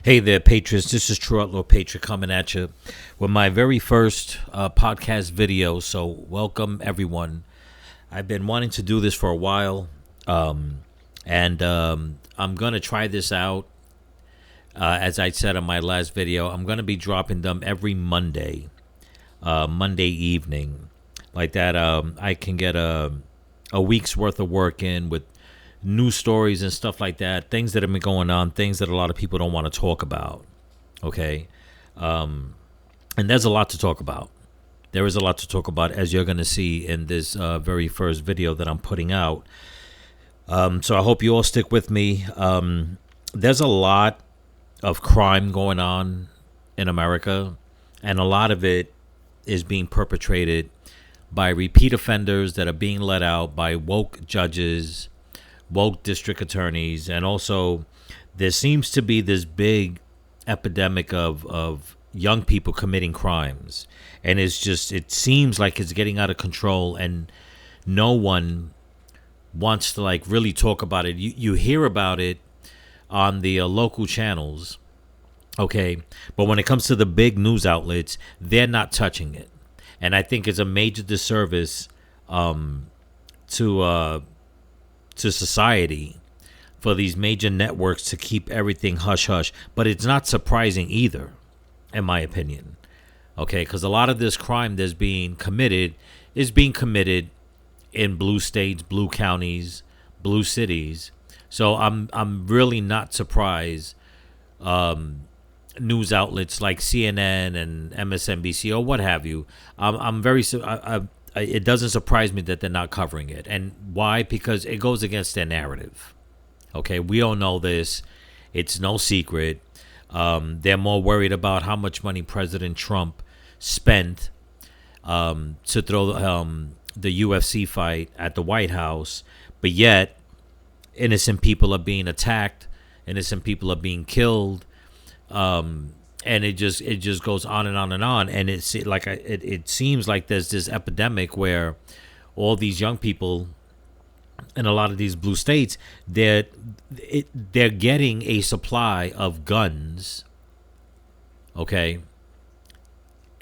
Hey there, Patriots. This is TrueOutlawPatriot coming at you with my very first podcast video. So welcome, everyone. I've been wanting to do this for a while, and I'm going to try this out. As I said on my last video, I'm going to be dropping them every Monday evening. Like that, I can get a week's worth of work in with news stories and stuff like that, things that have been going on, things that a lot of people don't want to talk about. Okay. And there's a lot to talk about. There is a lot to talk about, as you're going to see in this very first video that I'm putting out. So I hope you all stick with me. There's a lot of crime going on in America, and a lot of it is being perpetrated by repeat offenders that are being let out by woke judges, woke district attorneys, and also there seems to be this big epidemic of young people committing crimes, and it seems like it's getting out of control, and no one wants to like really talk about it. You hear about it on the local channels, okay, but when it comes to the big news outlets, they're not touching it, and I think it's a major disservice to society for these major networks to keep everything hush hush. But it's not surprising either, in my opinion, okay, because a lot of this crime that's being committed is being committed in blue states, blue counties, blue cities. So I'm really not surprised news outlets like CNN and MSNBC or what have you, it doesn't surprise me that they're not covering it. And why? Because it goes against their narrative. Okay, we all know this. It's no secret. They're more worried about how much money President Trump spent to throw the UFC fight at the White House, but yet innocent people are being attacked, innocent people are being killed, and it just goes on and on and on. And it seems like there's this epidemic where all these young people in a lot of these blue states, they're getting a supply of guns, okay,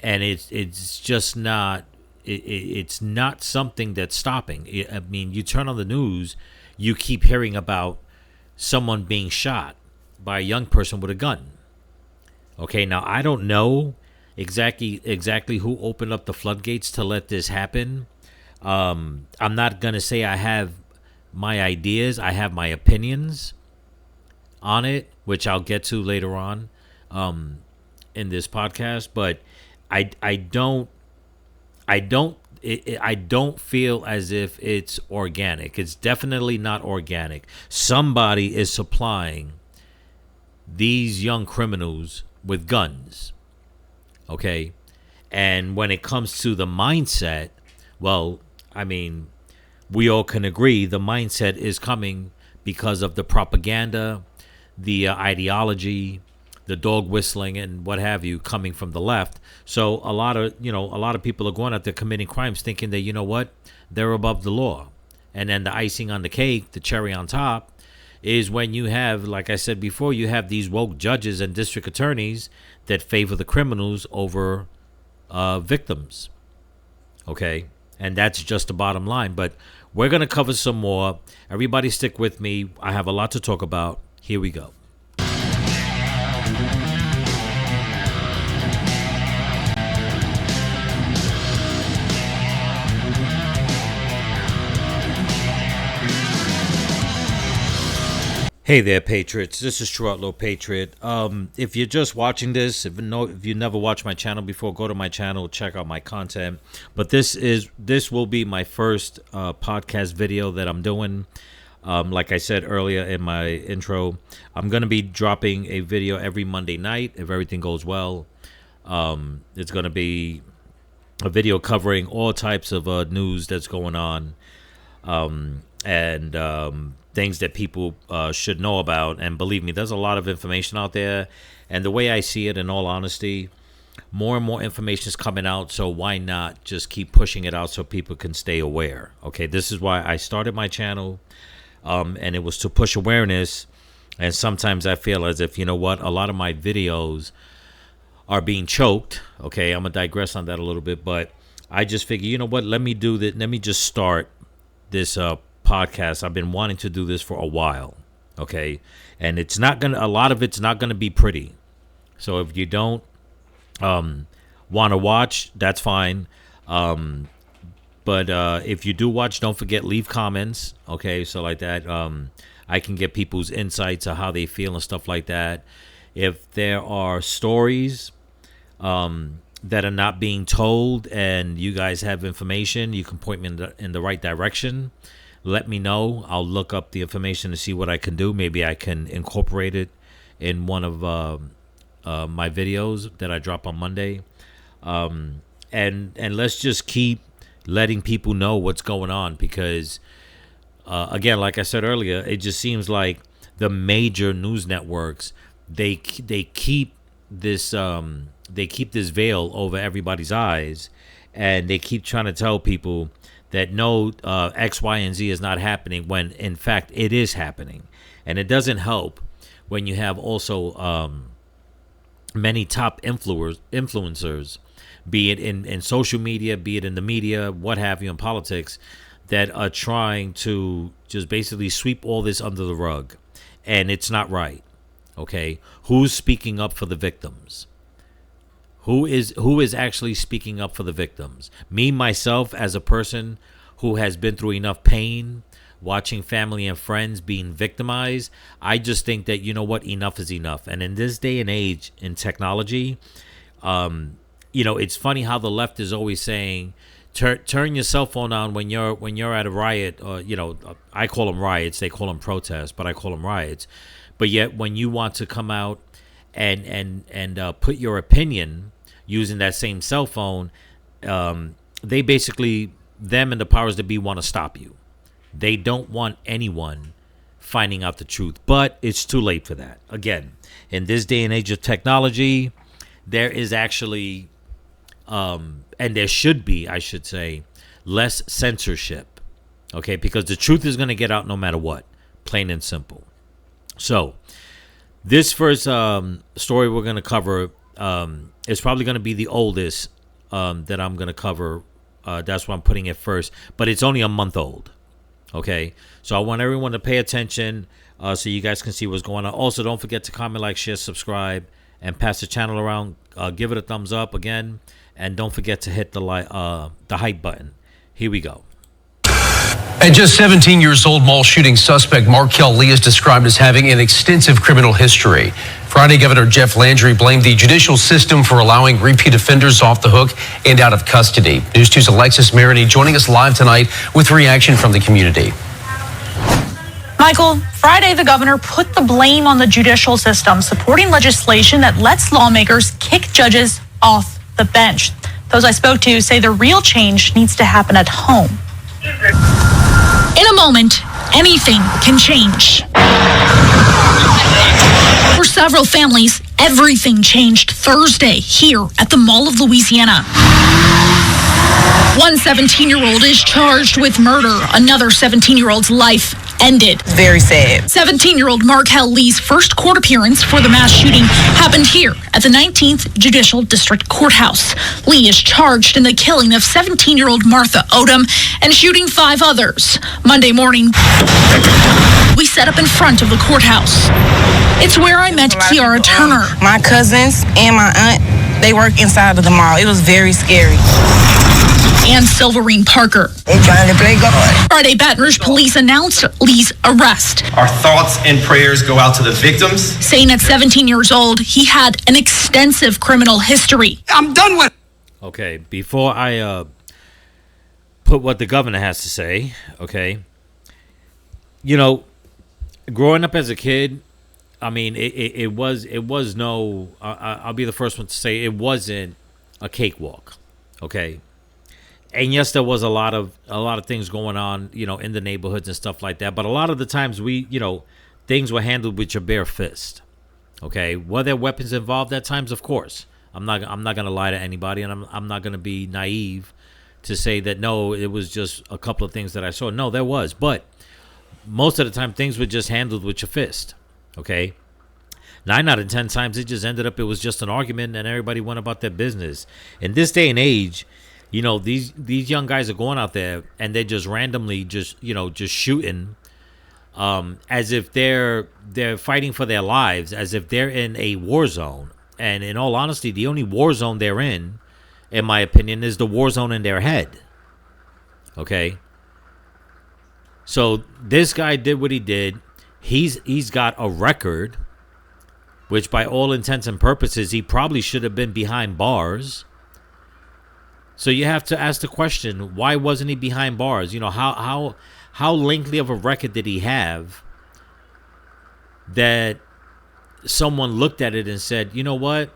and it's just not it's not something that's stopping. I mean, you turn on the news, you keep hearing about someone being shot by a young person with a gun. Okay, now I don't know exactly who opened up the floodgates to let this happen. I'm not going to say I have my ideas. I have my opinions on it, which I'll get to later on in this podcast. But I don't feel as if it's organic. It's definitely not organic. Somebody is supplying these young criminals with guns, okay? And when it comes to the mindset, well, I mean, we all can agree the mindset is coming because of the propaganda, the ideology, the dog whistling and what have you coming from the left. So a lot of people are going out there committing crimes thinking that, you know what, they're above the law. And then the icing on the cake, the cherry on top, is when you have, like I said before, you have these woke judges and district attorneys that favor the criminals over victims. Okay? And that's just the bottom line. But we're going to cover some more. Everybody stick with me. I have a lot to talk about. Here we go. Hey there, Patriots. This is True Outlaw Patriot. If you're just watching this, if you never watched my channel before, go to my channel, check out my content. But this will be my first podcast video that I'm doing. Like I said earlier in my intro, I'm going to be dropping a video every Monday night if everything goes well. It's going to be a video covering all types of news that's going on, and things that people should know about. And believe me, there's a lot of information out there. And the way I see it, in all honesty, more and more information is coming out. So why not just keep pushing it out so people can stay aware? Okay, this is why I started my channel. And it was to push awareness And sometimes I feel as if, you know what, a lot of my videos are being choked. Okay, I'm going to digress on that a little bit, but I just figure, you know what, let me do that. Let me just start this podcast. I've been wanting to do this for a while. Okay, and it's not going to, a lot of it's not going to be pretty. So if you don't want to watch, that's fine. But if you do watch, don't forget, leave comments. Okay, so like that, I can get people's insights of how they feel and stuff like that. If there are stories that are not being told and you guys have information, you can point me in the right direction. Let me know. I'll look up the information to see what I can do. Maybe I can incorporate it in one of my videos that I drop on Monday. And let's just keep letting people know what's going on, because again, like I said earlier, it just seems like the major news networks, they keep this veil over everybody's eyes, and they keep trying to tell people that no, X, Y, and Z is not happening, when in fact it is happening. And it doesn't help when you have also many top influencers, be it in social media, be it in the media, what have you, in politics, that are trying to just basically sweep all this under the rug. And it's not right. Okay, who's speaking up for the victims? Who is actually speaking up for the victims? Me, myself, as a person who has been through enough pain, watching family and friends being victimized, I just think that, you know what, enough is enough. And in this day and age in technology, it's funny how the left is always saying, turn your cell phone on when you're at a riot, or I call them riots, they call them protests, but I call them riots. But yet, when you want to come out and put your opinion using that same cell phone, they basically, them and the powers that be, want to stop you. They don't want anyone finding out the truth, but it's too late for that. Again, in this day and age of technology, there is actually, and there should be, I should say, less censorship. Okay, because the truth is going to get out no matter what, plain and simple. So, this first story we're going to cover is probably going to be the oldest that I'm going to cover. That's why I'm putting it first. But it's only a month old. Okay? So I want everyone to pay attention so you guys can see what's going on. Also, don't forget to comment, like, share, subscribe, and pass the channel around. Give it a thumbs up again. And don't forget to hit the hype button. Here we go. At just 17 years old, mall shooting suspect Markel Lee is described as having an extensive criminal history. Friday, Governor Jeff Landry blamed the judicial system for allowing repeat offenders off the hook and out of custody. News 2's Alexis Maroney joining us live tonight with reaction from the community. Michael, Friday, the governor put the blame on the judicial system, supporting legislation that lets lawmakers kick judges off the bench. Those I spoke to say the real change needs to happen at home. In a moment, anything can change. For several families, everything changed Thursday here at the Mall of Louisiana. One 17-year-old is charged with murder. Another 17-year-old's life ended. Very sad. 17-year-old Markel Lee's first court appearance for the mass shooting happened here at the 19th Judicial District Courthouse. Lee is charged in the killing of 17-year-old Martha Odom and shooting 5 others. Monday morning, we set up in front of the courthouse. It's where I met Kiara Turner. My cousins and my aunt, they work inside of the mall. It was very scary. And Silverine Parker. They trying to play God. Friday, Baton Rouge police announced Lee's arrest. Our thoughts and prayers go out to the victims. Saying at 17 years old, he had an extensive criminal history. I'm done with it. Okay, before I put what the governor has to say, okay, growing up as a kid, I mean, it was no, I'll be the first one to say it wasn't a cakewalk, okay? And yes, there was a lot of things going on, in the neighborhoods and stuff like that. But a lot of the times things were handled with your bare fist. Okay, were there weapons involved at times? Of course. I'm not going to lie to anybody, and I'm not going to be naive to say that no, it was just a couple of things that I saw. No, there was, but most of the time things were just handled with your fist. Okay. 9 out of 10 times it just ended up, it was just an argument and everybody went about their business. In this day and age, you know, these young guys are going out there and they're just randomly just shooting as if they're fighting for their lives, as if they're in a war zone. And in all honesty, the only war zone they're in my opinion, is the war zone in their head. Okay? So this guy did what he did. He's got a record, which by all intents and purposes, he probably should have been behind bars. So you have to ask the question, why wasn't he behind bars? You know, how lengthy of a record did he have that someone looked at it and said, you know what,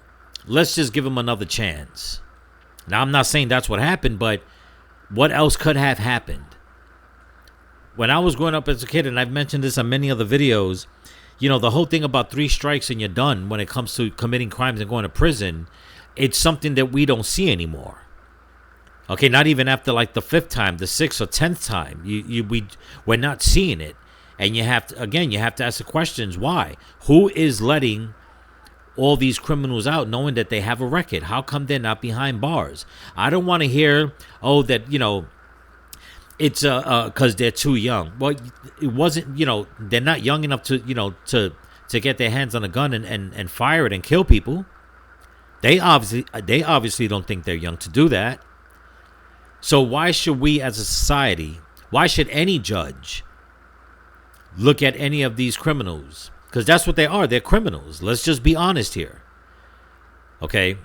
let's just give him another chance. Now, I'm not saying that's what happened, but what else could have happened? When I was growing up as a kid, and I've mentioned this on many other videos, you know, the whole thing about 3 strikes and you're done when it comes to committing crimes and going to prison, it's something that we don't see anymore. Okay, not even after like the 5th time, the 6th or 10th time, we're not seeing it. And you have to ask the questions, why? Who is letting all these criminals out knowing that they have a record? How come they're not behind bars? I don't want to hear, oh, that, you know, it's because they're too young. Well, it wasn't, you know, they're not young enough to, you know, to get their hands on a gun and fire it and kill people. They obviously don't think they're young to do that. So why should we as a society, why should any judge look at any of these criminals? Because that's what they are. They're criminals. Let's just be honest here. Okay?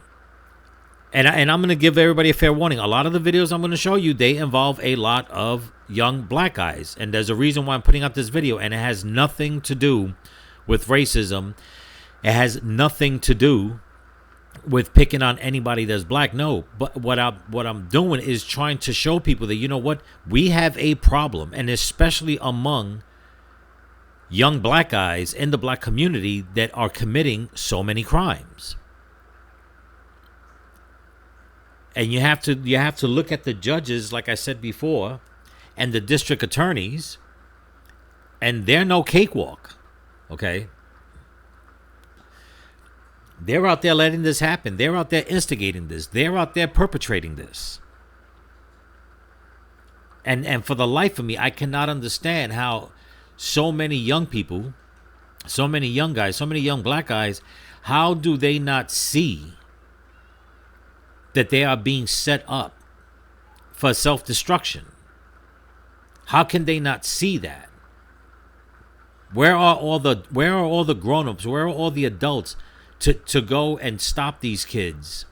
And I'm going to give everybody a fair warning. A lot of the videos I'm going to show you, they involve a lot of young black guys. And there's a reason why I'm putting out this video. And it has nothing to do with racism. It has nothing to do with picking on anybody that's black. No, but what I'm doing is trying to show people that, you know what, we have a problem, and especially among young black guys in the black community that are committing so many crimes. And you have to look at the judges, like I said before, and the district attorneys, and they're no cakewalk. Okay? They're out there letting this happen. They're out there instigating this. They're out there perpetrating this. And for the life of me, I cannot understand how so many young people, so many young guys, so many young black guys, how do they not see that they are being set up for self-destruction? How can they not see that? Where are all the grown-ups? Where are all the adults to go and stop these kids,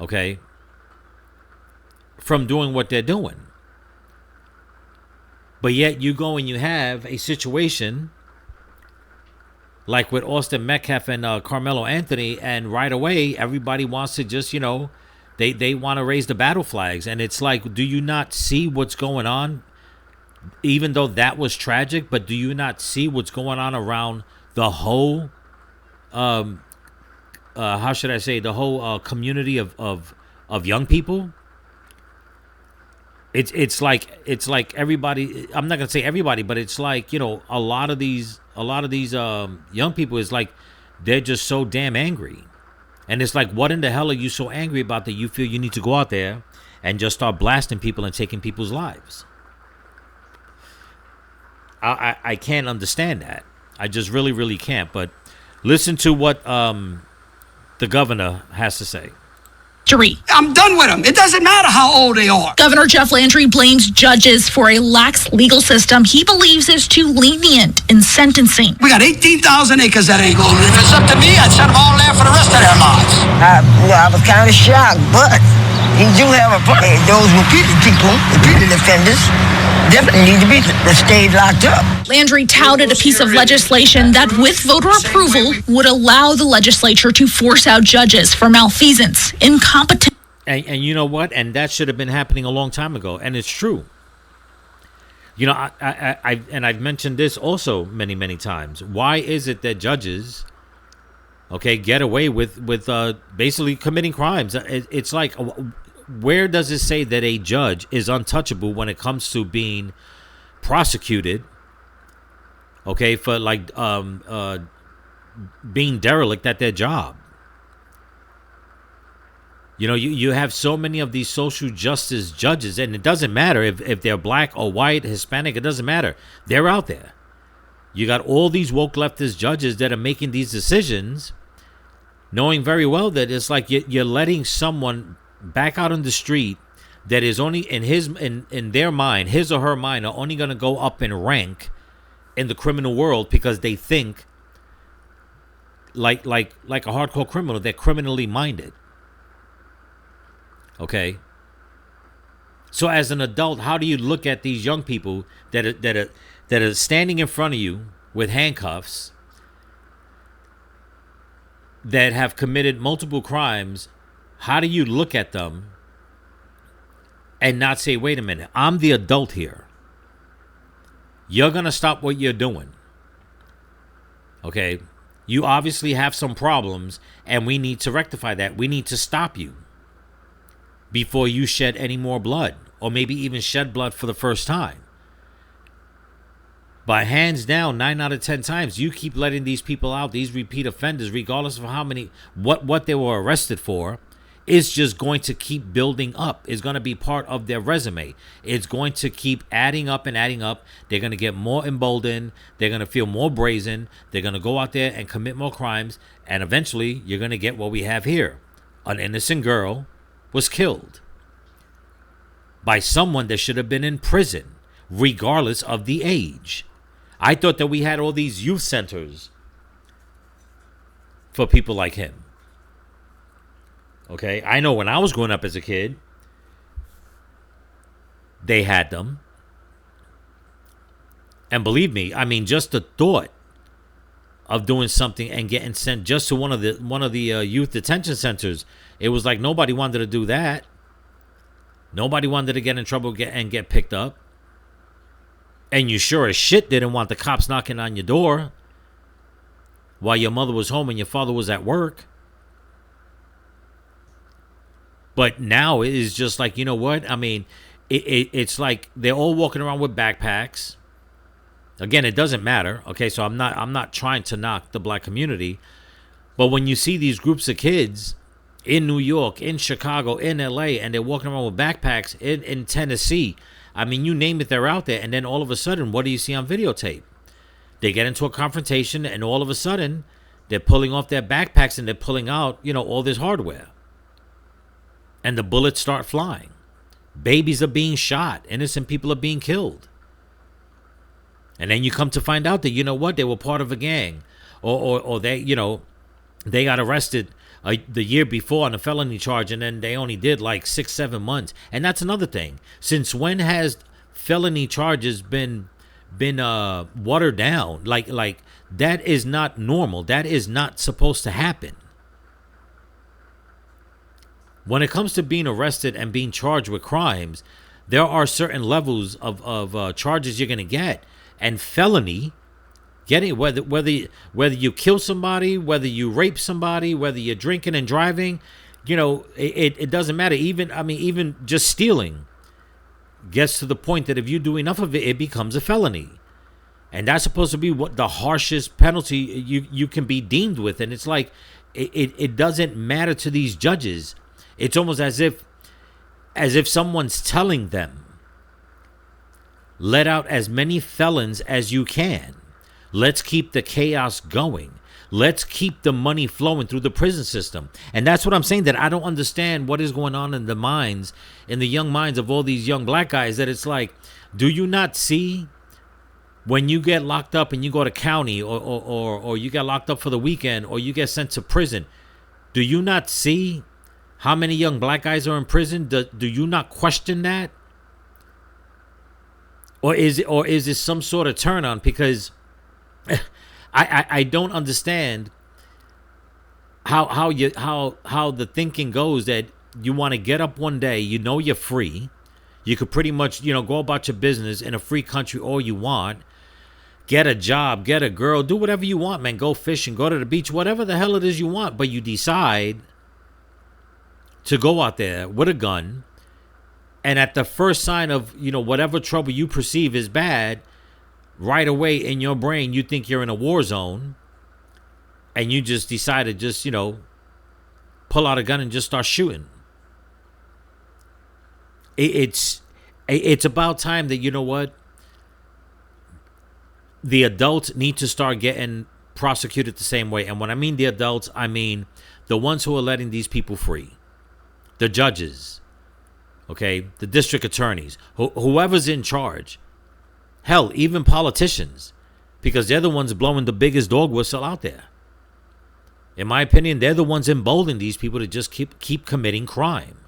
okay, from doing what they're doing? But yet you go and you have a situation like with Austin Metcalf and Carmelo Anthony, and right away everybody wants to just, you know, they want to raise the battle flags. And it's like, do you not see what's going on? Even though that was tragic, but do you not see what's going on around the whole how should I say, the whole community of young people? It's like everybody, I'm not gonna say everybody, but it's like, you know, a lot of these young people is like, they're just so damn angry. And it's like, what in the hell are you so angry about that you feel you need to go out there and just start blasting people and taking people's lives? I can't understand that. I just really can't. But listen to what the governor has to say. I'm done with them. It doesn't matter how old they are. Governor Jeff Landry blames judges for a lax legal system he believes is too lenient in sentencing. We got 18,000 acres that ain't going. If it's up to me, I'd set them all there for the rest of their lives. I was kind of shocked, but he do have a point. Those repeated people, repeated offenders, definitely need to be stayed locked up. Landry touted a piece of legislation that, with voter approval, would allow the legislature to force out judges for malfeasance, incompetence. And you know what? And that should have been happening a long time ago. And it's true. You know, I've mentioned this also many times. Why is it that judges, okay, get away with basically committing crimes? It's like, where does it say that a judge is untouchable when it comes to being prosecuted okay, for like being derelict at their job. You know, you have so many of these social justice judges, and it doesn't matter if they're black or white, Hispanic, it doesn't matter. They're out there. You got all these woke leftist judges that are making these decisions, knowing very well that it's like you're letting someone back out on the street that is only in their mind, his or her mind, are only going to go up in rank in the criminal world because they think like a hardcore criminal. They're criminally minded. Okay. So as an adult, how do you look at these young people that are standing in front of you with handcuffs, that have committed multiple crimes? How do you look at them and not say, wait a minute, I'm the adult here. You're going to stop what you're doing. Okay. You obviously have some problems and we need to rectify that. We need to stop you before you shed any more blood, or maybe even shed blood for the first time. But hands down, 9 out of 10 times, you keep letting these people out, these repeat offenders, regardless of how many, what they were arrested for, is just going to keep building up. It's going to be part of their resume. It's going to keep adding up and adding up. They're going to get more emboldened. They're going to feel more brazen. They're going to go out there and commit more crimes. And eventually, you're going to get what we have here. An innocent girl was killed by someone that should have been in prison, regardless of the age. I thought that we had all these youth centers for people like him. Okay, I know when I was growing up as a kid, they had them. And believe me, I mean, just the thought of doing something and getting sent just to one of the youth detention centers, it was like nobody wanted to do that. Nobody wanted to get in trouble and get picked up. And you sure as shit didn't want the cops knocking on your door while your mother was home and your father was at work. But now it is just like, you know what? I mean, it's like they're all walking around with backpacks. Again, it doesn't matter. Okay, so I'm not trying to knock the black community. But when you see these groups of kids in New York, in Chicago, in LA, and they're walking around with backpacks in Tennessee, I mean, you name it, they're out there. And then all of a sudden, what do you see on videotape? They get into a confrontation, and all of a sudden, they're pulling off their backpacks and they're pulling out, all this hardware. And the bullets start flying. Babies are being shot. Innocent people are being killed. And then you come to find out that, you know what, they were part of a gang. Or they, they got arrested the year before on a felony charge, and then they only did like 6-7 months. And that's another thing. Since when has felony charges been watered down? Like that is not normal. That is not supposed to happen. When it comes to being arrested and being charged with crimes, there are certain levels of charges you're going to get. And felony, getting whether you kill somebody, whether you rape somebody, whether you're drinking and driving, it doesn't matter. Even just stealing gets to the point that if you do enough of it, it becomes a felony. And that's supposed to be what the harshest penalty you can be deemed with. And it's like it doesn't matter to these judges. It's almost as if someone's telling them, let out as many felons as you can. Let's keep the chaos going. Let's keep the money flowing through the prison system. And that's what I'm saying, that I don't understand what is going on in the young minds of all these young black guys, that it's like, do you not see when you get locked up and you go to county or you get locked up for the weekend or you get sent to prison, do you not see how many young black guys are in prison? Do you not question that? Or is it some sort of turn on? Because I don't understand how the thinking goes that you want to get up one day, you're free. You could pretty much, go about your business in a free country all you want. Get a job, get a girl, do whatever you want, man. Go fishing, go to the beach, whatever the hell it is you want. But you decide to go out there with a gun, and at the first sign of, whatever trouble you perceive is bad, right away in your brain, you think you're in a war zone, and you just decide to just, pull out a gun and just start shooting. It's about time that, the adults need to start getting prosecuted the same way. And when I mean the adults, I mean the ones who are letting these people free. The judges, okay? The district attorneys, whoever's in charge. Hell, even politicians, because they're the ones blowing the biggest dog whistle out there. In my opinion, they're the ones emboldening these people to just keep committing crime.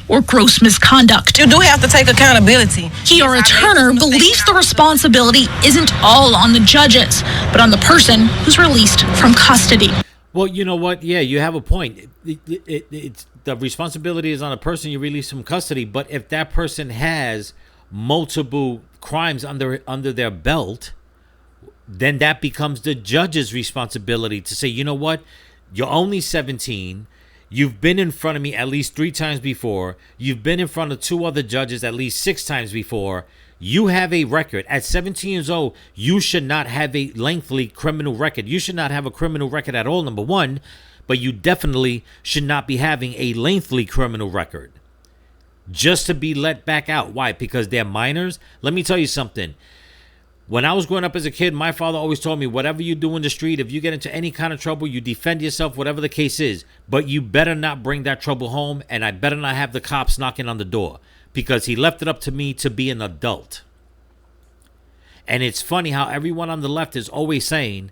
Or gross misconduct. You do have to take accountability. Kiara Turner believes the responsibility isn't all on the judges, but on the person who's released from custody. Well, you know what? Yeah, you have a point. It's the responsibility is on a person you release from custody, but if that person has multiple crimes under their belt, then that becomes the judge's responsibility to say, you know what? You're only 17. You've been in front of me at least 3 times before. You've been in front of 2 other judges at least 6 times before. You have a record. At 17 years old, you should not have a lengthy criminal record. You should not have a criminal record at all, number one. But you definitely should not be having a lengthy criminal record just to be let back out. Why? Because they're minors? Let me tell you something. When I was growing up as a kid, my father always told me, whatever you do in the street, if you get into any kind of trouble, you defend yourself, whatever the case is. But you better not bring that trouble home, and I better not have the cops knocking on the door, because he left it up to me to be an adult. And it's funny how everyone on the left is always saying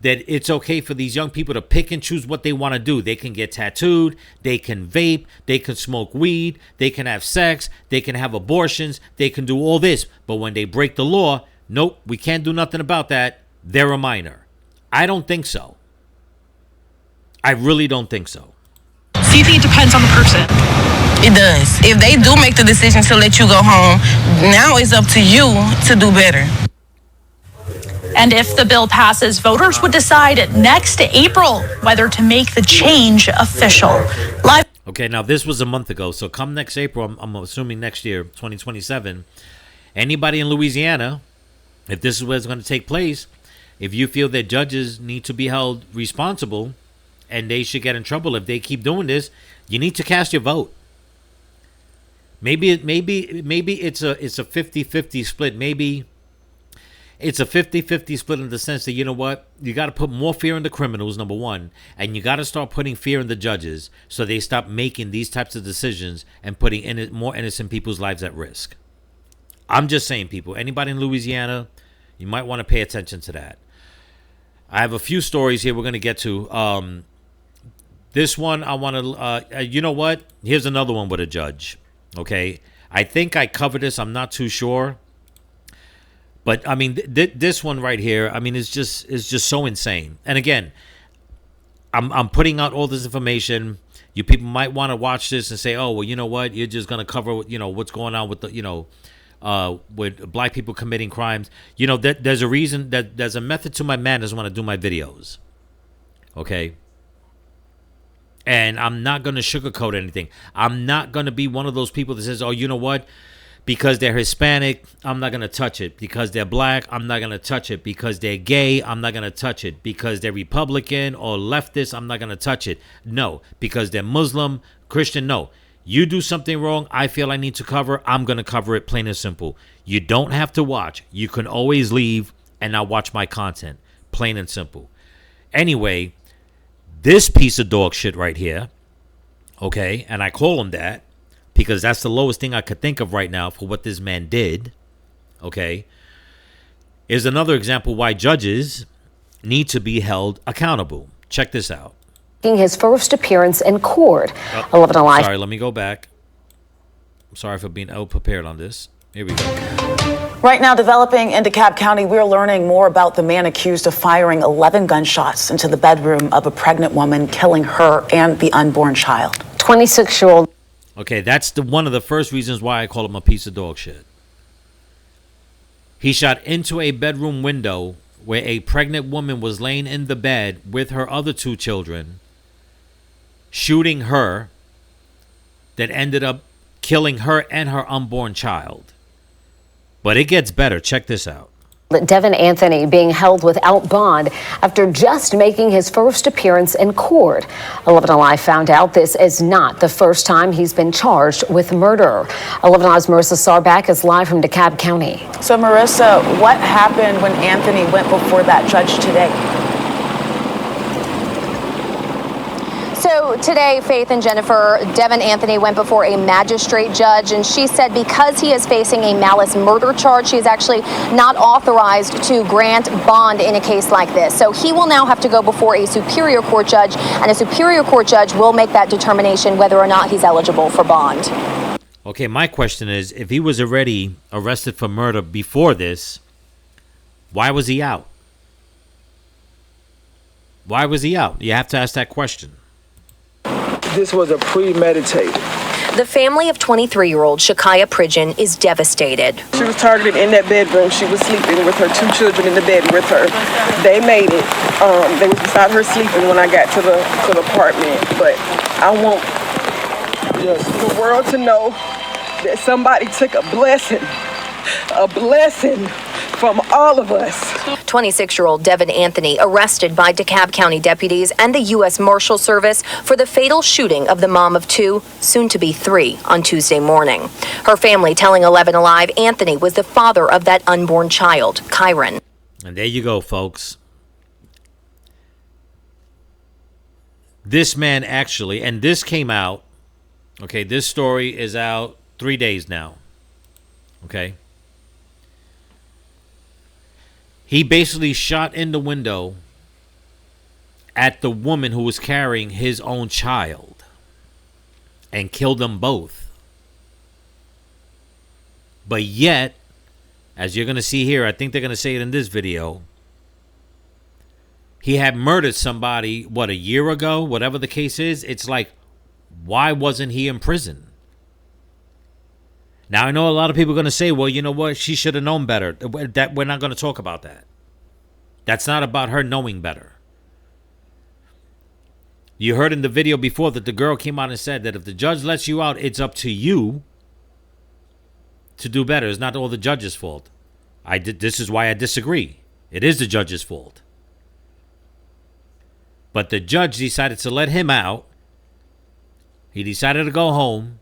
that it's okay for these young people to pick and choose what they want to do. They can get tattooed, they can vape, they can smoke weed, they can have sex, they can have abortions, they can do all this. But when they break the law, nope, we can't do nothing about that. They're a minor. I don't think so. I really don't think so. So you think it depends on the person? It does. If they do make the decision to let you go home, now it's up to you to do better. And if the bill passes, voters would decide next April whether to make the change official. Okay, now this was a month ago, so come next April, I'm assuming next year, 2027, anybody in Louisiana, if this is where it's going to take place, if you feel that judges need to be held responsible and they should get in trouble if they keep doing this, you need to cast your vote. Maybe it's a 50-50 split. Maybe it's a 50-50 split in the sense that, you know what, you got to put more fear in the criminals, number one, and you got to start putting fear in the judges so they stop making these types of decisions and putting more innocent people's lives at risk. I'm just saying, people, anybody in Louisiana, you might want to pay attention to that. I have a few stories here we're going to get to. This one, I want to, you know what? Here's another one with a judge, okay? I think I covered this. I'm not too sure. But, I mean, this one right here, I mean, it's just so insane. And, again, I'm putting out all this information. You people might want to watch this and say, oh, well, you know what? You're just going to cover, what's going on with the, with black people committing crimes. There's a reason, that there's a method to my madness when I do my videos. Okay? And I'm not going to sugarcoat anything. I'm not going to be one of those people that says, oh, you know what? Because they're Hispanic, I'm not going to touch it. Because they're black, I'm not going to touch it. Because they're gay, I'm not going to touch it. Because they're Republican or leftist, I'm not going to touch it. No. Because they're Muslim, Christian, no. You do something wrong, I feel I need to cover, I'm going to cover it, plain and simple. You don't have to watch. You can always leave and not watch my content. Plain and simple. Anyway, this piece of dog shit right here, okay, and I call him that because that's the lowest thing I could think of right now for what this man did, okay, is another example why judges need to be held accountable. Check this out. His first appearance in court. 11 alive. Sorry, let me go back. I'm sorry for being ill-prepared on this. Here we go. Right now, developing in DeKalb County, we're learning more about the man accused of firing 11 gunshots into the bedroom of a pregnant woman, killing her and the unborn child. 26-year-old. Okay, that's one of the first reasons why I call him a piece of dog shit. He shot into a bedroom window where a pregnant woman was laying in the bed with her other 2 children, shooting her, that ended up killing her and her unborn child. But it gets better. Check this out. Devin Anthony being held without bond after just making his first appearance in court. 11 Alive found out this is not the first time he's been charged with murder. 11 Alive's Marissa Sarback is live from DeKalb County. So, Marissa, what happened when Anthony went before that judge today? So today, Faith and Jennifer, Devin Anthony went before a magistrate judge, and she said because he is facing a malice murder charge, she is actually not authorized to grant bond in a case like this. So he will now have to go before a superior court judge, and a superior court judge will make that determination whether or not he's eligible for bond. Okay, my question is, if he was already arrested for murder before this, why was he out? Why was he out? You have to ask that question. This was a premeditated. The family of 23-year-old Shakaya Pridgeon is devastated. She was targeted in that bedroom. She was sleeping with her 2 children in the bed with her. They made it. They was beside her sleeping when I got to the apartment. But I want the world to know that somebody took a blessing from all of us. 26-year-old Devin Anthony arrested by DeKalb County deputies and the U.S. Marshal Service for the fatal shooting of the mom of 2, soon to be 3, on Tuesday morning. Her family telling 11 Alive Anthony was the father of that unborn child, Kyron. And there you go, folks. This man actually, and this came out, okay, this story is out 3 days now, okay? He basically shot in the window at the woman who was carrying his own child and killed them both. But yet, as you're going to see here, I think they're going to say it in this video, he had murdered somebody, what, a year ago, whatever the case is. It's like, why wasn't he in prison? Now, I know a lot of people are going to say, well, you know what? She should have known better. That we're not going to talk about that. That's not about her knowing better. You heard in the video before that the girl came out and said that if the judge lets you out, it's up to you to do better. It's not all the judge's fault. This is why I disagree. It is the judge's fault. But the judge decided to let him out. He decided to go home,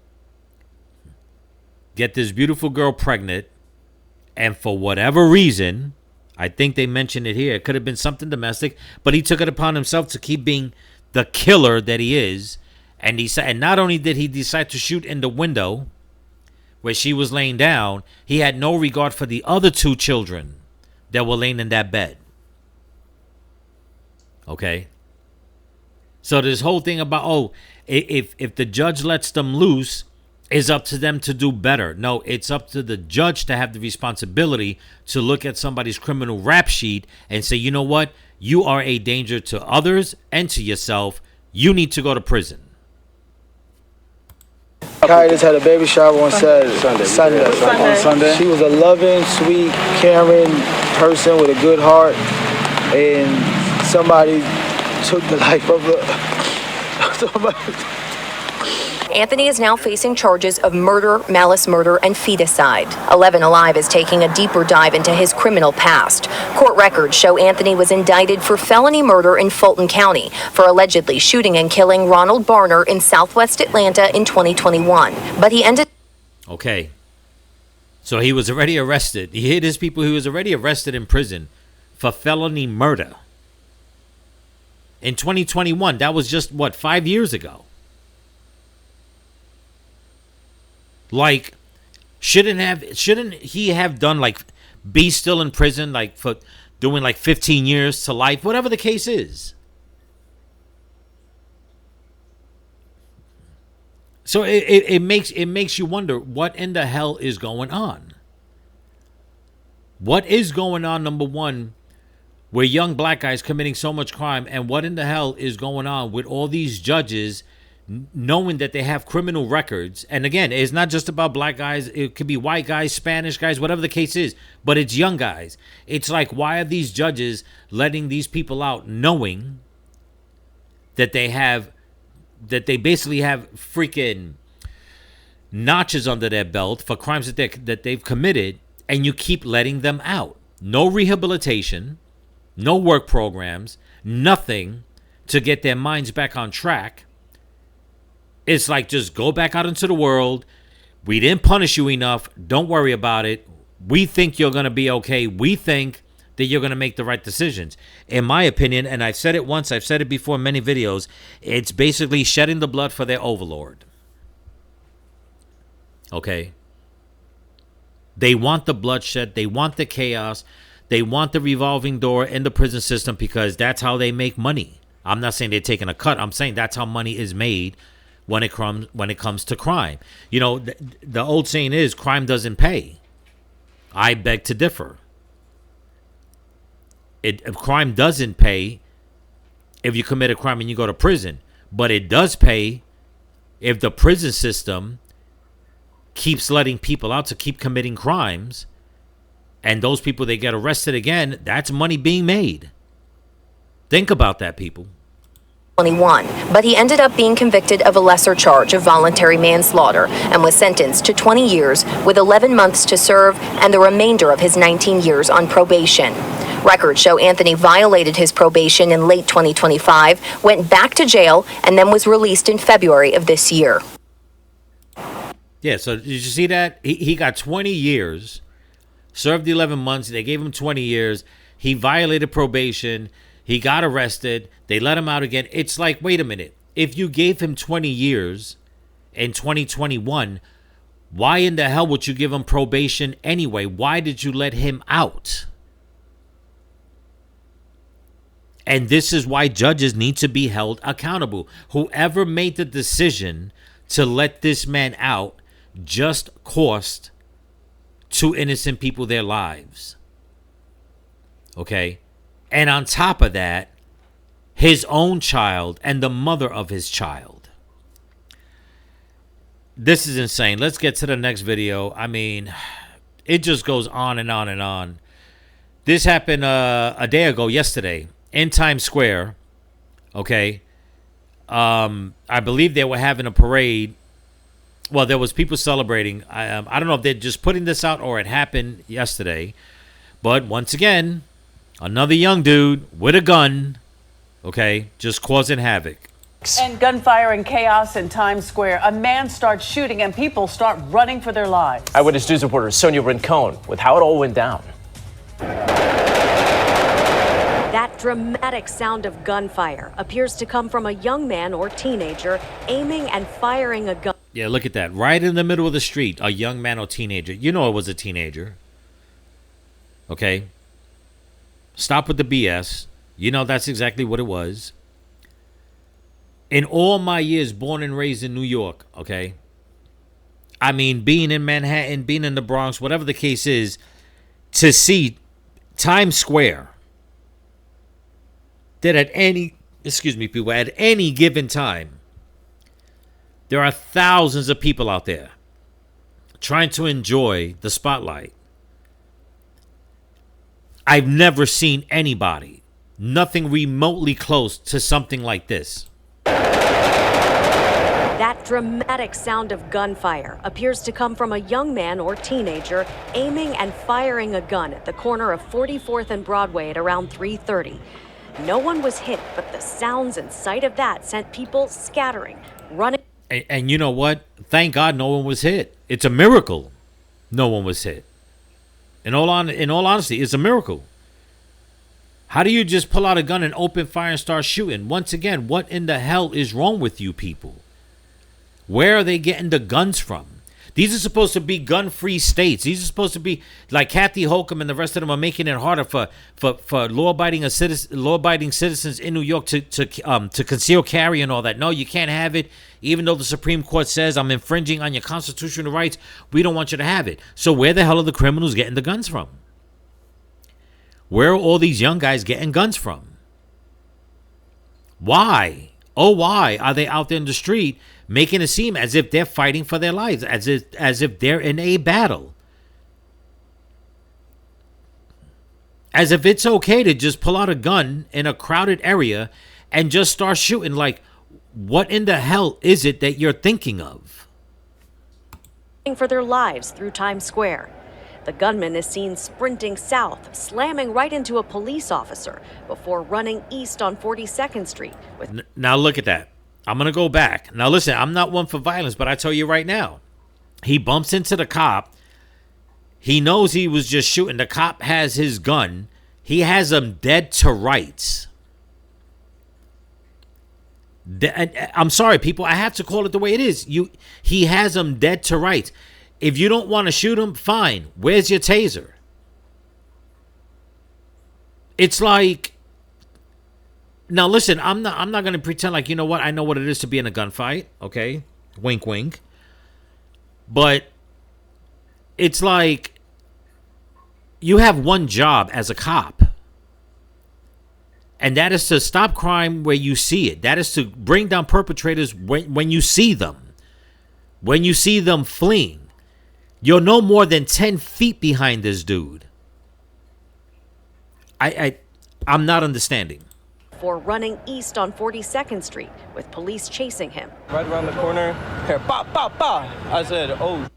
get this beautiful girl pregnant, and for whatever reason, I think they mentioned it here, it could have been something domestic, but he took it upon himself to keep being the killer that he is. And not only did he decide to shoot in the window where she was laying down, he had no regard for the other 2 children that were laying in that bed. Okay? So this whole thing about, if the judge lets them loose, it's up to them to do better. No, it's up to the judge to have the responsibility to look at somebody's criminal rap sheet and say, you know what? You are a danger to others and to yourself. You need to go to prison. Kai just had a baby shower on Sunday. She was a loving, sweet, caring person with a good heart. And somebody took the life of her. Anthony is now facing charges of murder, malice murder, and feticide. 11 Alive is taking a deeper dive into his criminal past. Court records show Anthony was indicted for felony murder in Fulton County for allegedly shooting and killing Ronald Barner in southwest Atlanta in 2021. But he ended... Okay. So he was already arrested. He hit his people. He was already arrested in prison for felony murder. In 2021, that was just, 5 years ago? Like, shouldn't he have done, be still in prison, for doing 15 years to life, whatever the case is? So it makes you wonder, what in the hell is going on? What is going on, number one, where young black guys committing so much crime, and what in the hell is going on with all these judges knowing that they have criminal records? And again, it's not just about black guys. It could be white guys, Spanish guys, whatever the case is, but it's young guys. It's like, why are these judges letting these people out knowing that they basically have freaking notches under their belt for crimes that they've committed, and you keep letting them out. No rehabilitation, no work programs, nothing to get their minds back on track. It's like, just go back out into the world. We didn't punish you enough. Don't worry about it. We think you're going to be okay. We think that you're going to make the right decisions. In my opinion, and I've said it once, I've said it before in many videos, it's basically shedding the blood for their overlord. Okay? They want the bloodshed. They want the chaos. They want the revolving door in the prison system because that's how they make money. I'm not saying they're taking a cut. I'm saying that's how money is made when it comes to crime. You know, the old saying is, crime doesn't pay. I beg to differ. Crime doesn't pay if you commit a crime and you go to prison. But it does pay if the prison system keeps letting people out to keep committing crimes, and those people, they get arrested again. That's money being made. Think about that, people. 21, but he ended up being convicted of a lesser charge of voluntary manslaughter and was sentenced to 20 years with 11 months to serve and the remainder of his 19 years on probation. Records show Anthony violated his probation in late 2025, went back to jail, and then was released in February of this year. Yeah, so did you see that? He got 20 years, served 11 months. They gave him 20 years. He violated probation. He got arrested. They let him out again. It's like, wait a minute. If you gave him 20 years in 2021, why in the hell would you give him probation anyway? Why did you let him out? And this is why judges need to be held accountable. Whoever made the decision to let this man out just cost two innocent people their lives. Okay? And on top of that, his own child and the mother of his child. This is insane. Let's get to the next video. I mean, it just goes on and on and on. This happened a day ago, yesterday, in Times Square. Okay? I believe they were having a parade. Well, there was people celebrating. I don't know if they're just putting this out or it happened yesterday. But once again, another young dude with a gun, okay, just causing havoc. And gunfire and chaos in Times Square. A man starts shooting and people start running for their lives. Eyewitness News reporter Sonia Rincon with how it all went down. That dramatic sound of gunfire appears to come from a young man or teenager aiming and firing a gun. Yeah, look at that. Right in the middle of the street, a young man or teenager. You know it was a teenager. Okay? Stop with the BS. You know that's exactly what it was. In all my years, born and raised in New York, okay? I mean, being in Manhattan, being in the Bronx, whatever the case is, to see Times Square, that at any given time, there are thousands of people out there trying to enjoy the spotlight. I've never seen anybody, nothing remotely close to something like this. That dramatic sound of gunfire appears to come from a young man or teenager aiming and firing a gun at the corner of 44th and Broadway at around 3:30. No one was hit, but the sounds and sight of that sent people scattering, running. And you know what? Thank God no one was hit. It's a miracle no one was hit. In all honesty, it's a miracle. How do you just pull out a gun and open fire and start shooting? Once again, what in the hell is wrong with you people? Where are they getting the guns from? These are supposed to be gun-free states. These are supposed to be like Kathy Hochul and the rest of them are making it harder for law-abiding citizens in New York to conceal carry and all that. No, you can't have it. Even though the Supreme Court says I'm infringing on your constitutional rights, we don't want you to have it. So where the hell are the criminals getting the guns from? Where are all these young guys getting guns from? Why? Oh, why are they out there in the street making it seem as if they're fighting for their lives, as if they're in a battle? As if it's okay to just pull out a gun in a crowded area and just start shooting. Like, what in the hell is it that you're thinking of? For their lives through Times Square. The gunman is seen sprinting south, slamming right into a police officer before running east on 42nd Street. Now look at that. I'm going to go back. Now listen, I'm not one for violence, but I tell you right now, he bumps into the cop. He knows he was just shooting. The cop has his gun. He has him dead to rights. I'm sorry, people. I have to call it the way it is. He has him dead to rights. If you don't want to shoot him, fine. Where's your taser? It's like, now listen, I'm not going to pretend like, you know what, I know what it is to be in a gunfight. Okay, wink, wink. But it's like you have one job as a cop. And that is to stop crime where you see it. That is to bring down perpetrators when you see them. When you see them fleeing. You're no more than 10 feet behind this dude. I'm not understanding. For running east on 42nd Street with police chasing him. Right around the corner, here, pop, pop, pop. I said, oh.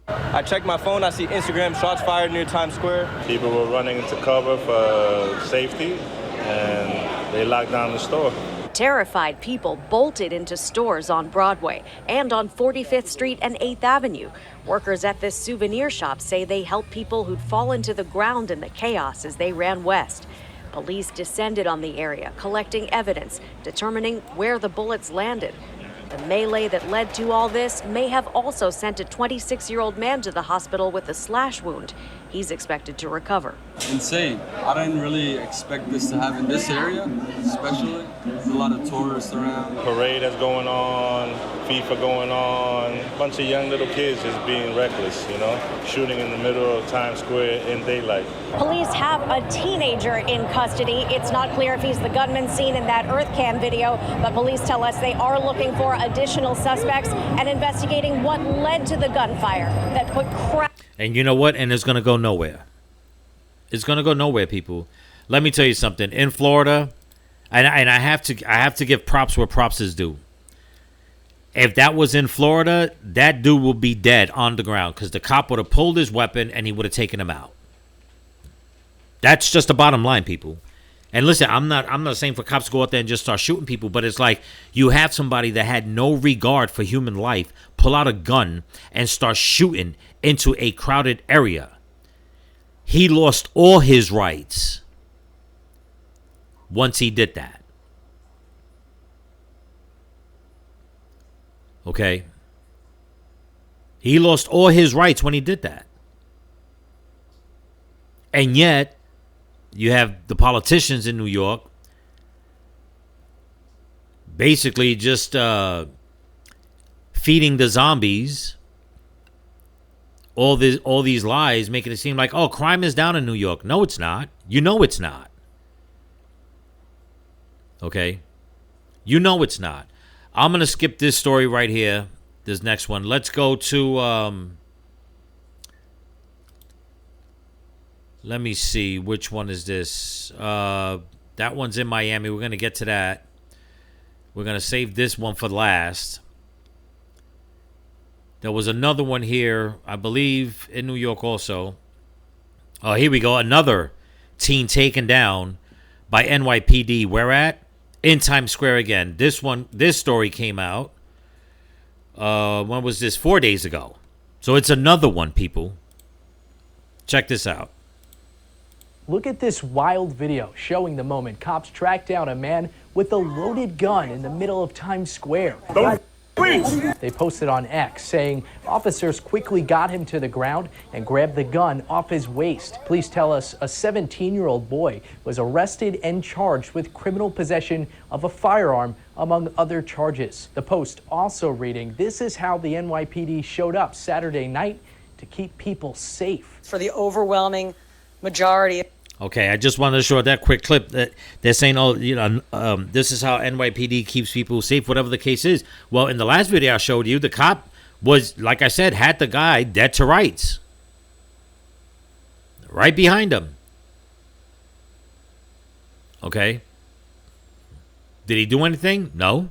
I checked my phone, I see Instagram shots fired near Times Square. People were running into cover for safety, and they locked down the store. Terrified people bolted into stores on Broadway and on 45th Street and 8th Avenue. Workers at this souvenir shop say they helped people who'd fallen to the ground in the chaos as they ran west. Police descended on the area, collecting evidence, determining where the bullets landed. The melee that led to all this may have also sent a 26-year-old man to the hospital with a slash wound. He's expected to recover. Insane. I didn't really expect this to happen in this area, especially. There's a lot of tourists around. Parade that's going on, FIFA going on. A bunch of young little kids just being reckless, you know, shooting in the middle of Times Square in daylight. Police have a teenager in custody. It's not clear if he's the gunman seen in that Earth Cam video, but police tell us they are looking for additional suspects and investigating what led to the gunfire that put And you know what? And it's going to go nowhere. It's going to go nowhere, people. Let me tell you something. In Florida, and I have to give props where props is due. If that was in Florida, that dude would be dead on the ground because the cop would have pulled his weapon and he would have taken him out. That's just the bottom line, people. And listen, I'm not saying for cops to go out there and just start shooting people, but it's like you have somebody that had no regard for human life pull out a gun and start shooting into a crowded area. He lost all his rights once he did that. Okay? He lost all his rights when he did that. And yet, you have the politicians in New York basically just feeding the zombies all these lies, making it seem like, oh, crime is down in New York. No, it's not. You know it's not. Okay? You know it's not. I'm going to skip this story right here, this next one. Let's go to, let me see, which one is this? That one's in Miami. We're going to get to that. We're going to save this one for last. There was another one here, I believe, in New York also. Oh, here we go. Another teen taken down by NYPD. Where at? In Times Square again. This story came out. When was this? 4 days ago. So it's another one, people. Check this out. Look at this wild video showing the moment cops track down a man with a loaded gun in the middle of Times Square. They posted on X saying officers quickly got him to the ground and grabbed the gun off his waist. Police tell us a 17-year-old boy was arrested and charged with criminal possession of a firearm, among other charges. The Post also reading, this is how the NYPD showed up Saturday night to keep people safe. For the overwhelming majority. Okay, I just wanted to show that quick clip that they're saying, oh, you know, this is how NYPD keeps people safe, whatever the case is. Well, in the last video I showed you, the cop was, like I said, had the guy dead to rights. Right behind him. Okay. Did he do anything? No.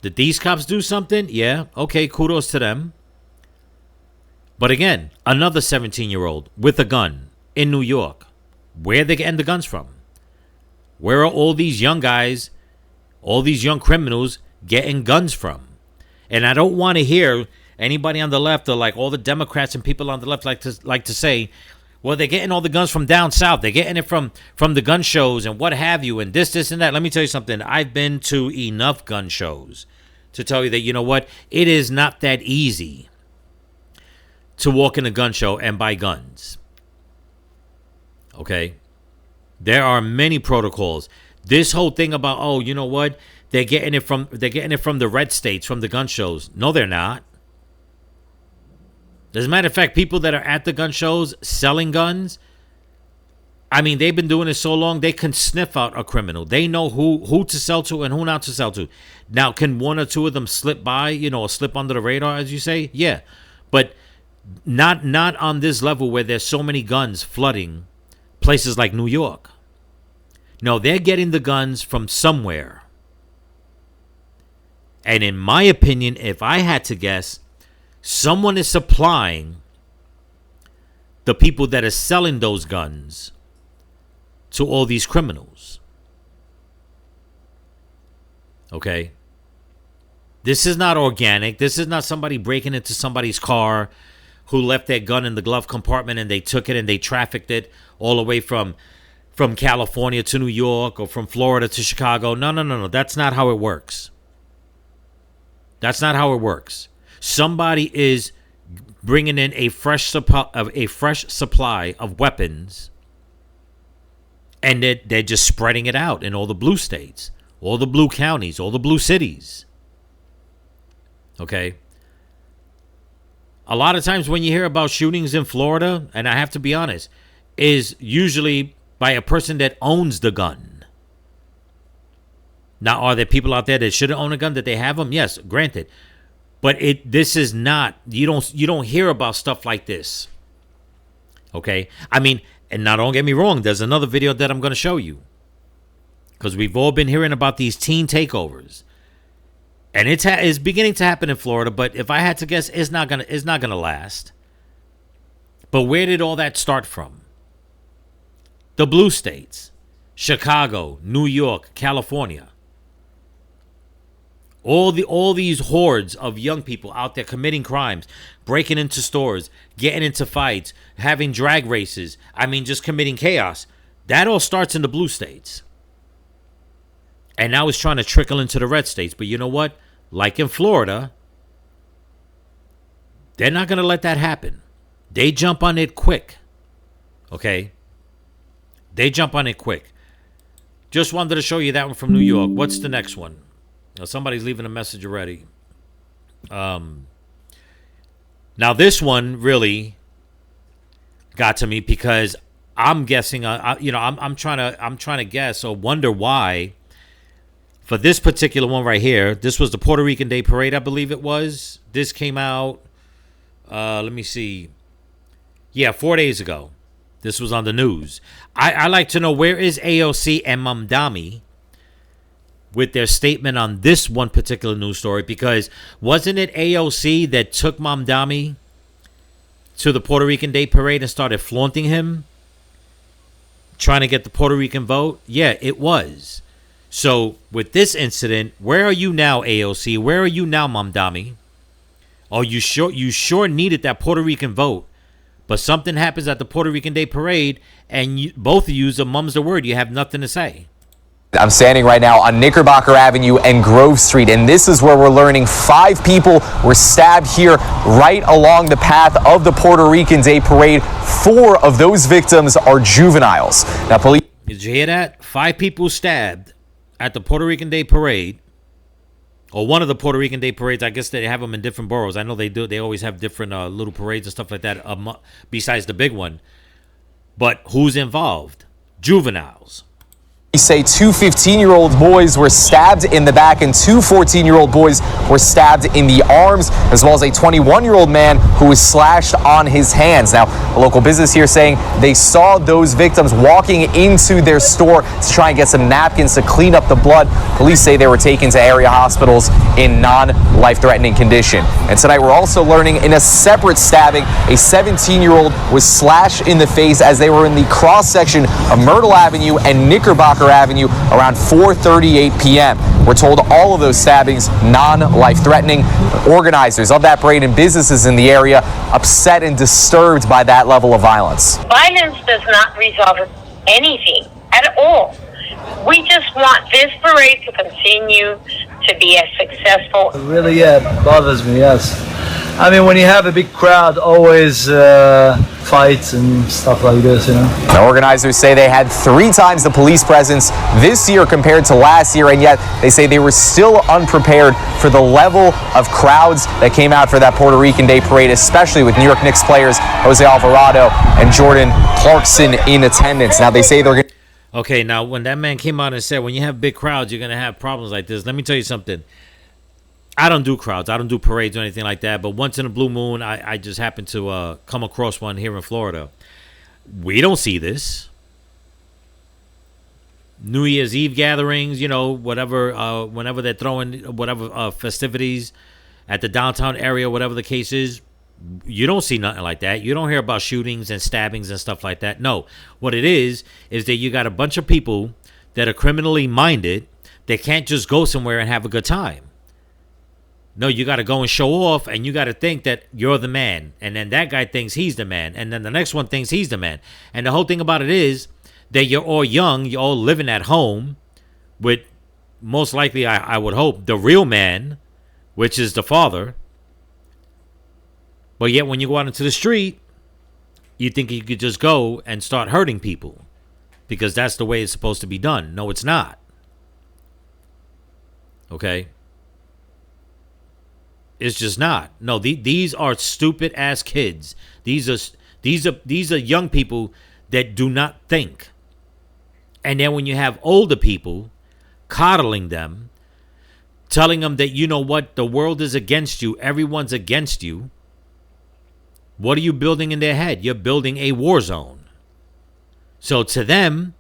Did these cops do something? Yeah. Okay, kudos to them. But again, another 17-year-old with a gun in New York. Where are they getting the guns from? Where are all these young guys, all these young criminals getting guns from? And I don't want to hear anybody on the left, or like all the Democrats and people on the left like to say, well, they're getting all the guns from down south. They're getting it from the gun shows and what have you, and this and that. Let me tell you something. I've been to enough gun shows to tell you that, you know what? It is not that easy to walk in a gun show and buy guns. Okay? There are many protocols. This whole thing about, oh, you know what? They're getting it from the red states, from the gun shows. No, they're not. As a matter of fact, people that are at the gun shows selling guns, I mean, they've been doing it so long, they can sniff out a criminal. They know who to sell to and who not to sell to. Now, can one or two of them slip by, or slip under the radar, as you say? Yeah. But not on this level where there's so many guns flooding places like New York. No, they're getting the guns from somewhere. And in my opinion, if I had to guess, someone is supplying the people that are selling those guns to all these criminals. Okay? This is not organic. This is not somebody breaking into somebody's car who left their gun in the glove compartment and they took it and they trafficked it all the way from California to New York or from Florida to Chicago. No. That's not how it works. That's not how it works. Somebody is bringing in a fresh supply of weapons, and they're just spreading it out in all the blue states, all the blue counties, all the blue cities. Okay? A lot of times when you hear about shootings in Florida, and I have to be honest, is usually by a person that owns the gun. Now, are there people out there that shouldn't own a gun, that they have them? Yes, granted. But this is not, you don't hear about stuff like this. Okay? I mean, and now don't get me wrong, there's another video that I'm going to show you. Because we've all been hearing about these teen takeovers. And it's beginning to happen in Florida, but if I had to guess, it's not gonna last. But where did all that start from? The blue states. Chicago, New York, California. All these hordes of young people out there committing crimes, breaking into stores, getting into fights, having drag races. I mean, just committing chaos. That all starts in the blue states. And now it's trying to trickle into the red states. But you know what? Like in Florida, they're not going to let that happen. They jump on it quick. Okay? They jump on it quick. Just wanted to show you that one from New York. What's the next one? Now, somebody's leaving a message already. Now, this one really got to me because I'm guessing, I'm trying to guess or wonder why. For this particular one right here, this was the Puerto Rican Day Parade, I believe it was. This came out, let me see. Yeah, 4 days ago. This was on the news. I like to know, where is AOC and Mamdani with their statement on this one particular news story? Because wasn't it AOC that took Mamdani to the Puerto Rican Day Parade and started flaunting him, trying to get the Puerto Rican vote? Yeah, it was. So with this incident, where are you now, AOC? Where are you now, Mamdani? Oh, you sure needed that Puerto Rican vote, but something happens at the Puerto Rican Day Parade, and both of you, mum's the word. You have nothing to say. I'm standing right now on Knickerbocker Avenue and Grove Street, and this is where we're learning 5 people were stabbed here right along the path of the Puerto Rican Day Parade. 4 of those victims are juveniles. Now, police... Did you hear that? 5 people stabbed at the Puerto Rican Day Parade, or one of the Puerto Rican Day Parades. I guess they have them in different boroughs. I know they do. They always have different little parades and stuff like that besides the big one. But who's involved? Juveniles. say 2 15-year-old boys were stabbed in the back and 2 14-year-old boys were stabbed in the arms, as well as a 21-year-old man who was slashed on his hands. Now, a local business here saying they saw those victims walking into their store to try and get some napkins to clean up the blood. Police say they were taken to area hospitals in non-life-threatening condition. And tonight we're also learning in a separate stabbing, a 17-year-old was slashed in the face as they were in the cross-section of Myrtle Avenue and Knickerbocker Avenue around 4:38 p.m. We're told all of those stabbings non-life threatening. Organizers of that parade and businesses in the area upset and disturbed by that level of violence. Violence does not resolve anything at all. We just want this parade to continue to be as successful. It really, bothers me, yes. I mean, when you have a big crowd, always fights and stuff like this, you know. The organizers say they had 3 times the police presence this year compared to last year, and yet they say they were still unprepared for the level of crowds that came out for that Puerto Rican Day Parade, especially with New York Knicks players Jose Alvarado and Jordan Clarkson in attendance. Now, they say they're going to... Okay, now, when that man came out and said, when you have big crowds, you're going to have problems like this, let me tell you something. I don't do crowds. I don't do parades or anything like that. But once in a blue moon, I just happened to come across one here in Florida. We don't see this. New Year's Eve gatherings, you know, whatever, whenever they're throwing whatever festivities at the downtown area, whatever the case is, you don't see nothing like that. You don't hear about shootings and stabbings and stuff like that. No. What it is that you got a bunch of people that are criminally minded. They can't just go somewhere and have a good time. No, you got to go and show off, and you got to think that you're the man. And then that guy thinks he's the man. And then the next one thinks he's the man. And the whole thing about it is that you're all young. You're all living at home with, most likely, I would hope, the real man, which is the father. But yet when you go out into the street, you think you could just go and start hurting people because that's the way it's supposed to be done. No, it's not. Okay? It's just not. No, these are stupid ass kids. These are young people that do not think. And then when you have older people coddling them, telling them that, you know what, the world is against you, everyone's against you, what are you building in their head? You're building a war zone. So to them,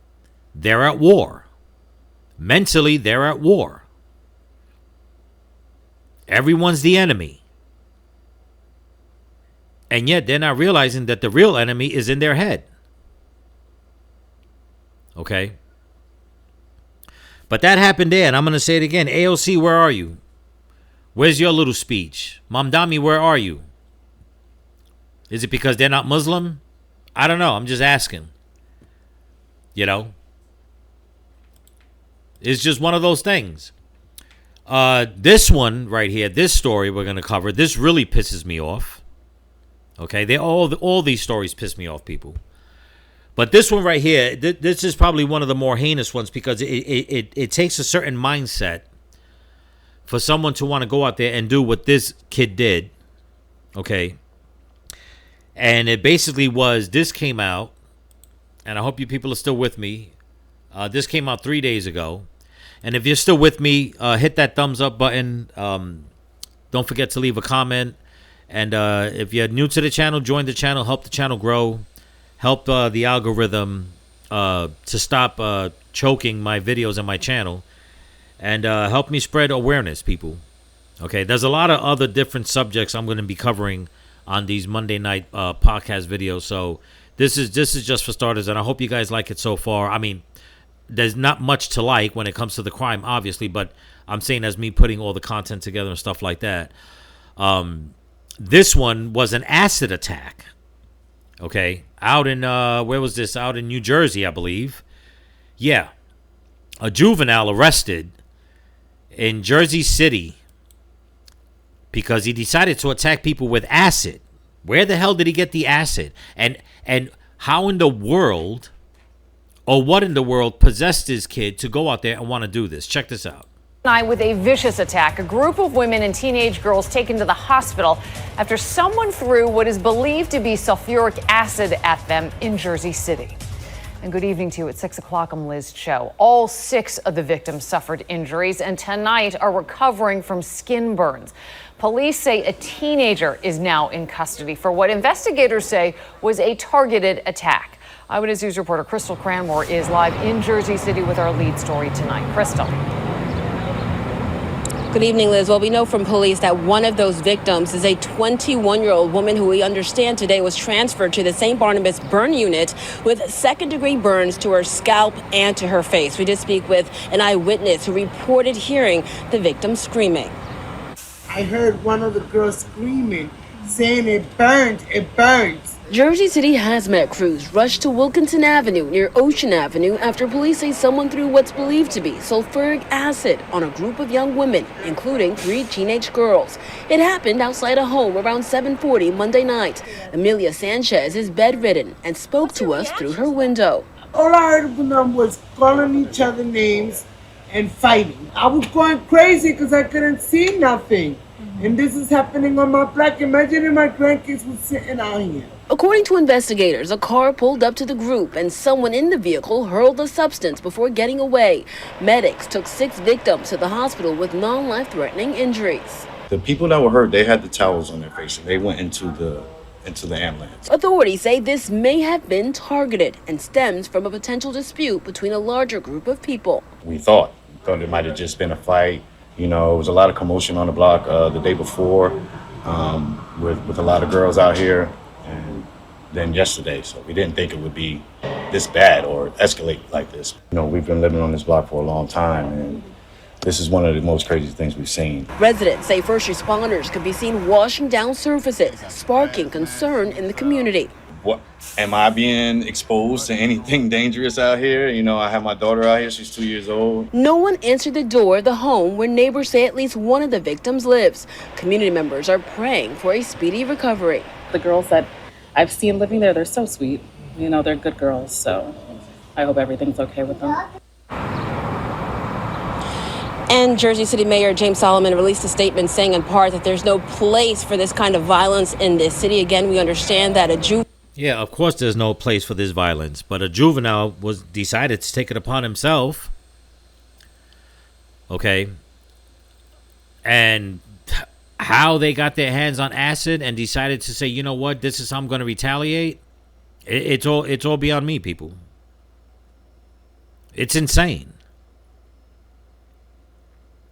they're at war. Mentally, they're at war. Everyone's the enemy. And yet they're not realizing that the real enemy is in their head. Okay? But that happened there, and I'm going to say it again. AOC, where are you? Where's your little speech? Mamdani, where are you? Is it because they're not Muslim? I don't know. I'm just asking. You know? It's just one of those things. This one right here, this story we're going to cover, this really pisses me off. Okay? All these stories piss me off, people. But this one right here, this is probably one of the more heinous ones because it takes a certain mindset for someone to want to go out there and do what this kid did. Okay? And it basically was, this came out, and I hope you people are still with me. This came out 3 days ago. And if you're still with me, hit that thumbs up button. Don't forget to leave a comment. And if you're new to the channel, join the channel. Help the channel grow. Help the algorithm to stop choking my videos on my channel. And help me spread awareness, people. Okay, there's a lot of other different subjects I'm going to be covering on these Monday night podcast videos. So this is just for starters, and I hope you guys like it so far. I mean, there's not much to like when it comes to the crime, obviously, but I'm saying as me putting all the content together and stuff like that. This one was an acid attack. Okay, out in where was this? Out in New Jersey, I believe. Yeah, a juvenile arrested in Jersey City because he decided to attack people with acid. Where the hell did he get the acid? And how in the world, or what in the world possessed this kid to go out there and want to do this? Check this out. With a vicious attack, a group of women and teenage girls taken to the hospital after someone threw what is believed to be sulfuric acid at them in Jersey City. And good evening to you. At 6 o'clock, I'm Liz Cho. All 6 of the victims suffered injuries and tonight are recovering from skin burns. Police say a teenager is now in custody for what investigators say was a targeted attack. Eyewitness News reporter Crystal Cranmore is live in Jersey City with our lead story tonight. Crystal. Good evening, Liz. Well, we know from police that one of those victims is a 21-year-old woman who we understand today was transferred to the St. Barnabas burn unit with second-degree burns to her scalp and to her face. We did speak with an eyewitness who reported hearing the victim screaming. I heard one of the girls screaming, saying it burns, it burns. Jersey City hazmat crews rushed to Wilkinson Avenue near Ocean Avenue after police say someone threw what's believed to be sulfuric acid on a group of young women, including 3 teenage girls. It happened outside a home around 7:40 Monday night. Amelia Sanchez is bedridden and spoke to us through her window. All I heard from them was calling each other names and fighting. I was going crazy because I couldn't see nothing. And this is happening on my block. Imagine if my grandkids were sitting out here. According to investigators, a car pulled up to the group and someone in the vehicle hurled the substance before getting away. Medics took 6 victims to the hospital with non-life-threatening injuries. The people that were hurt, they had the towels on their face and they went into the ambulance. Authorities say this may have been targeted and stems from a potential dispute between a larger group of people. We thought it might have just been a fight. You know, it was a lot of commotion on the block the day before with a lot of girls out here, and then yesterday. So we didn't think it would be this bad or escalate like this. You know, we've been living on this block for a long time, and this is one of the most crazy things we've seen. Residents say first responders could be seen washing down surfaces, sparking concern in the community. What, am I being exposed to anything dangerous out here? You know, I have my daughter out here, she's 2 years old. No one answered the door of the home where neighbors say at least one of the victims lives. Community members are praying for a speedy recovery. The girls that I've seen living there, they're so sweet. You know, they're good girls, so I hope everything's okay with them. And Jersey City Mayor James Solomon released a statement saying in part that there's no place for this kind of violence in this city. Again, we understand that Yeah, of course there's no place for this violence, but a juvenile was decided to take it upon himself. Okay. And how they got their hands on acid and decided to say, you know what, this is how I'm going to retaliate. It's all beyond me, people. It's insane.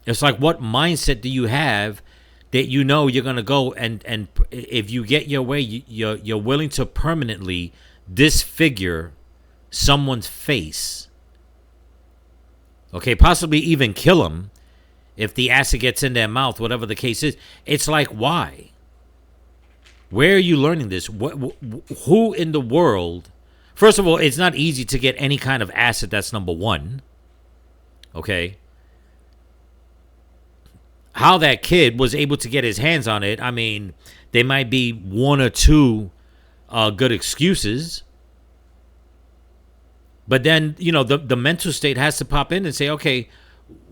It's like, what mindset do you have that you know you're going to go and if you get your way, you're willing to permanently disfigure someone's face. Okay, possibly even kill them if the acid gets in their mouth, whatever the case is. It's like, why? Where are you learning this? Who in the world? First of all, it's not easy to get any kind of acid. That's number one. Okay. How that kid was able to get his hands on it, I mean, there might be one or two good excuses. But then, you know, the mental state has to pop in and say, okay,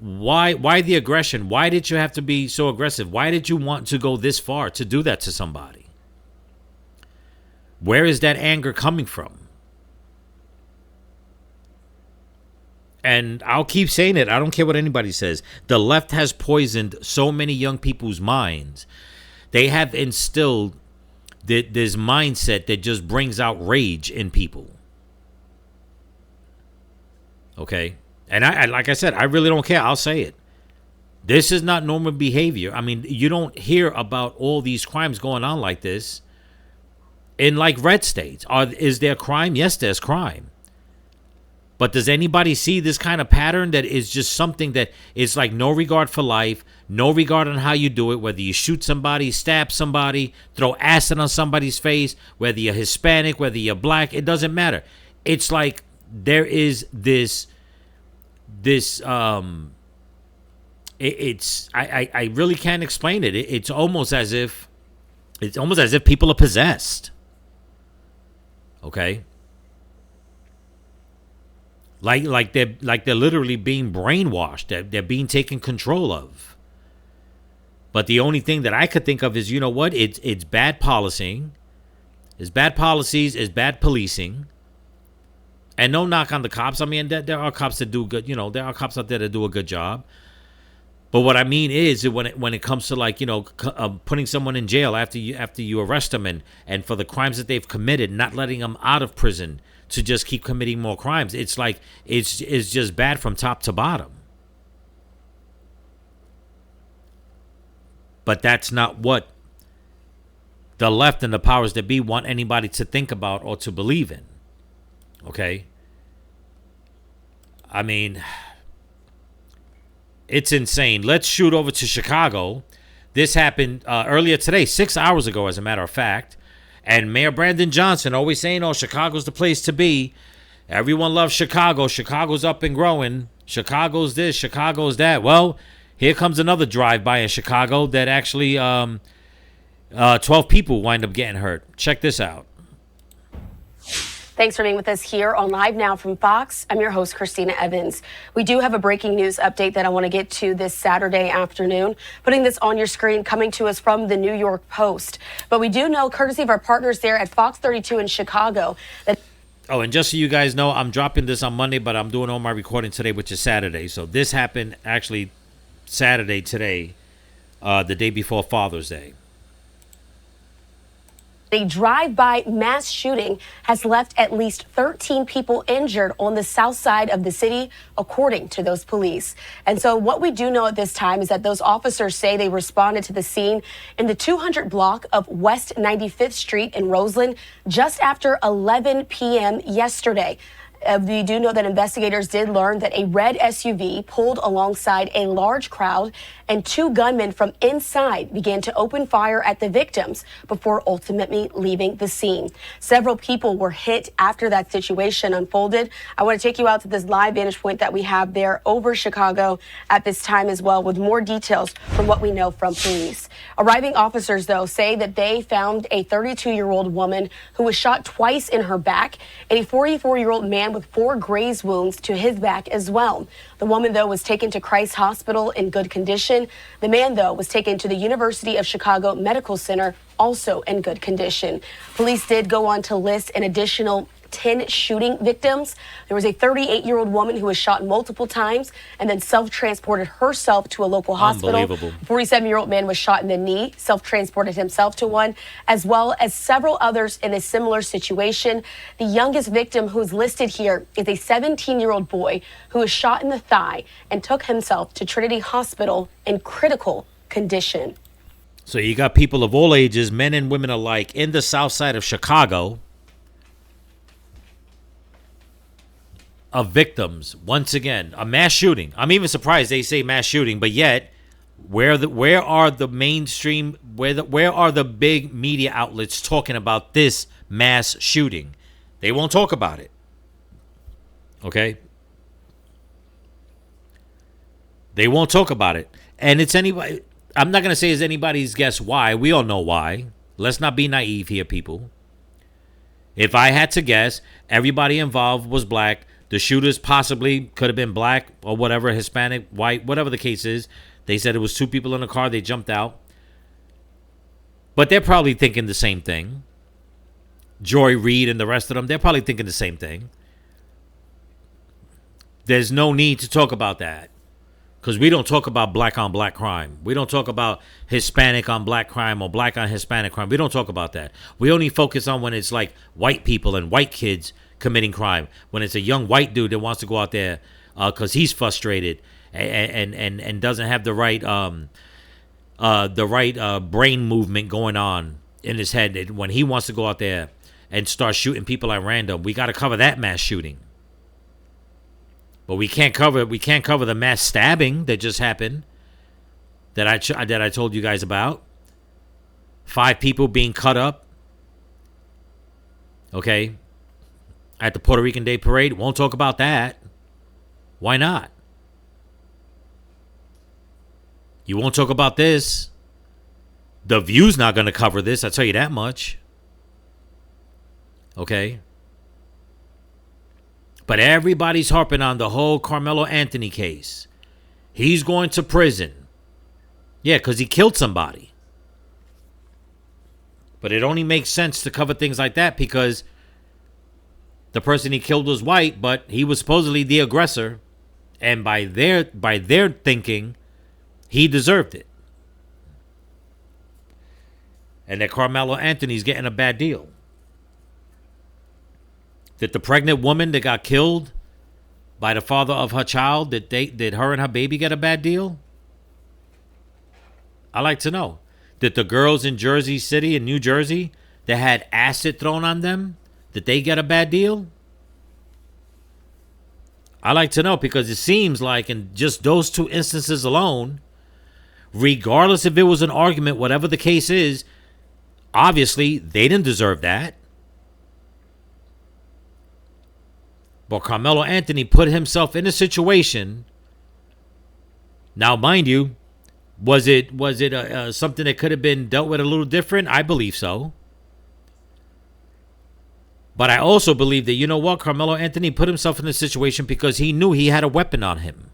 why the aggression? Why did you have to be so aggressive? Why did you want to go this far to do that to somebody? Where is that anger coming from? And I'll keep saying it. I don't care what anybody says. The left has poisoned so many young people's minds. They have instilled this mindset that just brings out rage in people. Okay? And I like I said, I really don't care. I'll say it. This is not normal behavior. I mean, you don't hear about all these crimes going on like this in like red states. Is there crime? Yes, there's crime. But does anybody see this kind of pattern that is just something that is like no regard for life, no regard on how you do it, whether you shoot somebody, stab somebody, throw acid on somebody's face, whether you're Hispanic, whether you're black, it doesn't matter. It's like there is I really can't explain it. It's almost as if people are possessed. Okay? Like they're literally being brainwashed. They're being taken control of. But the only thing that I could think of is, you know what? It's bad policing. It's bad policies. It's bad policing. And no knock on the cops. I mean, there are cops that do good. There are cops out there that do a good job. But what I mean is that when it comes to like putting someone in jail after you arrest them and for the crimes that they've committed, not letting them out of prison to just keep committing more crimes, it's like it's just bad from top to bottom. But that's not what the left and the powers that be want anybody to think about or to believe in. Okay? I mean, it's insane. Let's shoot over to Chicago. This happened earlier today, 6 hours ago, as a matter of fact. And Mayor Brandon Johnson always saying, oh, Chicago's the place to be. Everyone loves Chicago. Chicago's up and growing. Chicago's this, Chicago's that. Well, here comes another drive-by in Chicago that actually 12 people wind up getting hurt. Check this out. Thanks for being with us here on Live Now from Fox. I'm your host, Christina Evans. We do have a breaking news update that I want to get to this Saturday afternoon. Putting this on your screen, coming to us from the New York Post. But we do know, courtesy of our partners there at Fox 32 in Chicago, that... Oh, and just so you guys know, I'm dropping this on Monday, but I'm doing all my recording today, which is Saturday. So this happened actually Saturday today, the day before Father's Day. A drive-by mass shooting has left at least 13 people injured on the south side of the city, according to those police. And so what we do know at this time is that those officers say they responded to the scene in the 200 block of West 95th Street in Roseland just after 11 p.m. yesterday. We do know that investigators did learn that a red SUV pulled alongside a large crowd and two gunmen from inside began to open fire at the victims before ultimately leaving the scene. Several people were hit after that situation unfolded. I want to take you out to this live vantage point that we have there over Chicago at this time as well, with more details from what we know from police. Arriving officers, though, say that they found a 32-year-old woman who was shot twice in her back and a 44-year-old man with 4 graze wounds to his back as well. The woman, though, was taken to Christ Hospital in good condition. The man, though, was taken to the University of Chicago Medical Center, also in good condition. Police did go on to list an additional 10 shooting victims. There was a 38-year-old woman who was shot multiple times and then self-transported herself to a local hospital. Unbelievable. A 47-year-old man was shot in the knee, self-transported himself to one, as well as several others in a similar situation. The youngest victim who's listed here is a 17-year-old boy who was shot in the thigh and took himself to Trinity Hospital in critical condition. So you got people of all ages, men and women alike, in the south side of Chicago, of victims. Once again, a mass shooting. I'm even surprised they say mass shooting, but yet where are the mainstream, where are the big media outlets talking about this mass shooting? They won't talk about it. Okay? They won't talk about it. And it's anybody, I'm not going to say it's anybody's guess why. We all know why. Let's not be naive here, people. If I had to guess, everybody involved was black. The shooters possibly could have been black or whatever, Hispanic, white, whatever the case is. They said it was 2 people in the car. They jumped out. But they're probably thinking the same thing. Joy Reid and the rest of them, they're probably thinking the same thing. There's no need to talk about that. Because we don't talk about black on black crime. We don't talk about Hispanic on black crime or black on Hispanic crime. We don't talk about that. We only focus on when it's like white people and white kids committing crime, when it's a young white dude that wants to go out there because he's frustrated and doesn't have the right brain movement going on in his head, when he wants to go out there and start shooting people at random. We got to cover that mass shooting, but we can't cover the mass stabbing that just happened that I told you guys about. 5 people being cut up. Okay. At the Puerto Rican Day Parade. Won't talk about that. Why not? You won't talk about this. The View's not going to cover this. I'll tell you that much. Okay? But everybody's harping on the whole Carmelo Anthony case. He's going to prison. Yeah, because he killed somebody. But it only makes sense to cover things like that because the person he killed was white, but he was supposedly the aggressor. And by their thinking, he deserved it. And that Carmelo Anthony's getting a bad deal. That the pregnant woman that got killed by the father of her child, did her and her baby get a bad deal? I like to know. Did the girls in Jersey City and New Jersey that had acid thrown on them, did they get a bad deal? I like to know, because it seems like in just those two instances alone, regardless if it was an argument, whatever the case is, obviously they didn't deserve that. But Carmelo Anthony put himself in a situation. Now, mind you, was it something that could have been dealt with a little different? I believe so. But I also believe that, you know what, Carmelo Anthony put himself in this situation because he knew he had a weapon on him.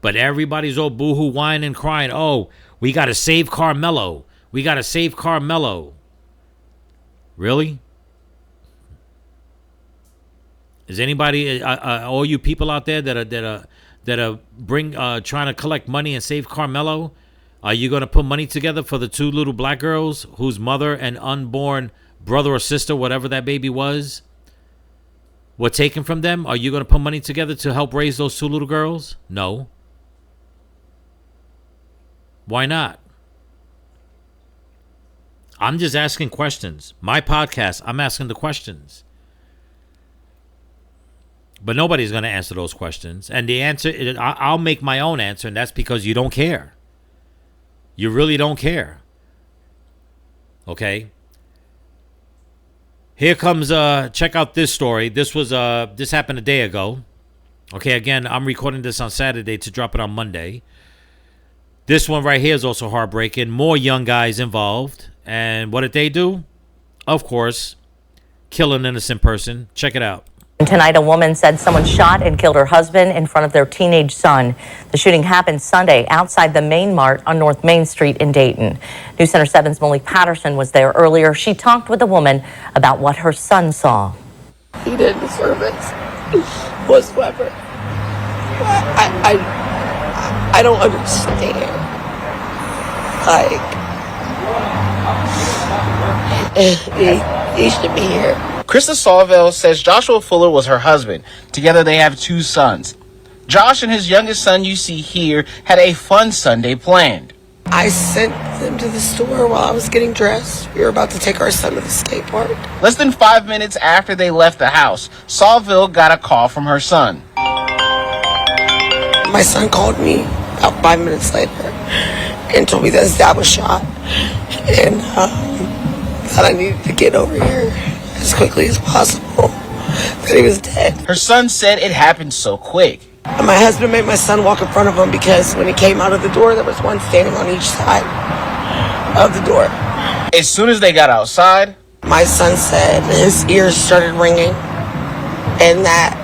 But everybody's all boohoo, whining and crying. Oh, we got to save Carmelo. We got to save Carmelo. Really? Is anybody, all you people out there that are trying to collect money and save Carmelo, are you going to put money together for the two little black girls whose mother and unborn brother or sister, whatever that baby was, were taken from them? Are you going to put money together to help raise those two little girls? No. Why not? I'm just asking questions. My podcast, I'm asking the questions. But nobody's going to answer those questions. And the answer, I'll make my own answer, and that's because you don't care. You really don't care. Okay? Here comes, check out this story. This happened a day ago. Okay, again, I'm recording this on Saturday to drop it on Monday. This one right here is also heartbreaking. More young guys involved. And what did they do? Of course, kill an innocent person. Check it out. Tonight, a woman said someone shot and killed her husband in front of their teenage son. The shooting happened Sunday outside the Main Mart on North Main Street in Dayton. News Center 7's Molly Patterson was there earlier. She talked with the woman about what her son saw. He didn't deserve it whatsoever. I don't understand. He should be here. Krista Sawville says Joshua Fuller was her husband. Together they have 2 sons. Josh and his youngest son you see here had a fun Sunday planned. I sent them to the store while I was getting dressed. We were about to take our son to the skate park. Less than 5 minutes after they left the house, Sawville got a call from her son. My son called me about 5 minutes later and told me that his dad was shot and that I needed to get over here as quickly as possible, that he was dead. Her son said it happened so quick. And my husband made my son walk in front of him because when he came out of the door, there was one standing on each side of the door. As soon as they got outside, my son said his ears started ringing and that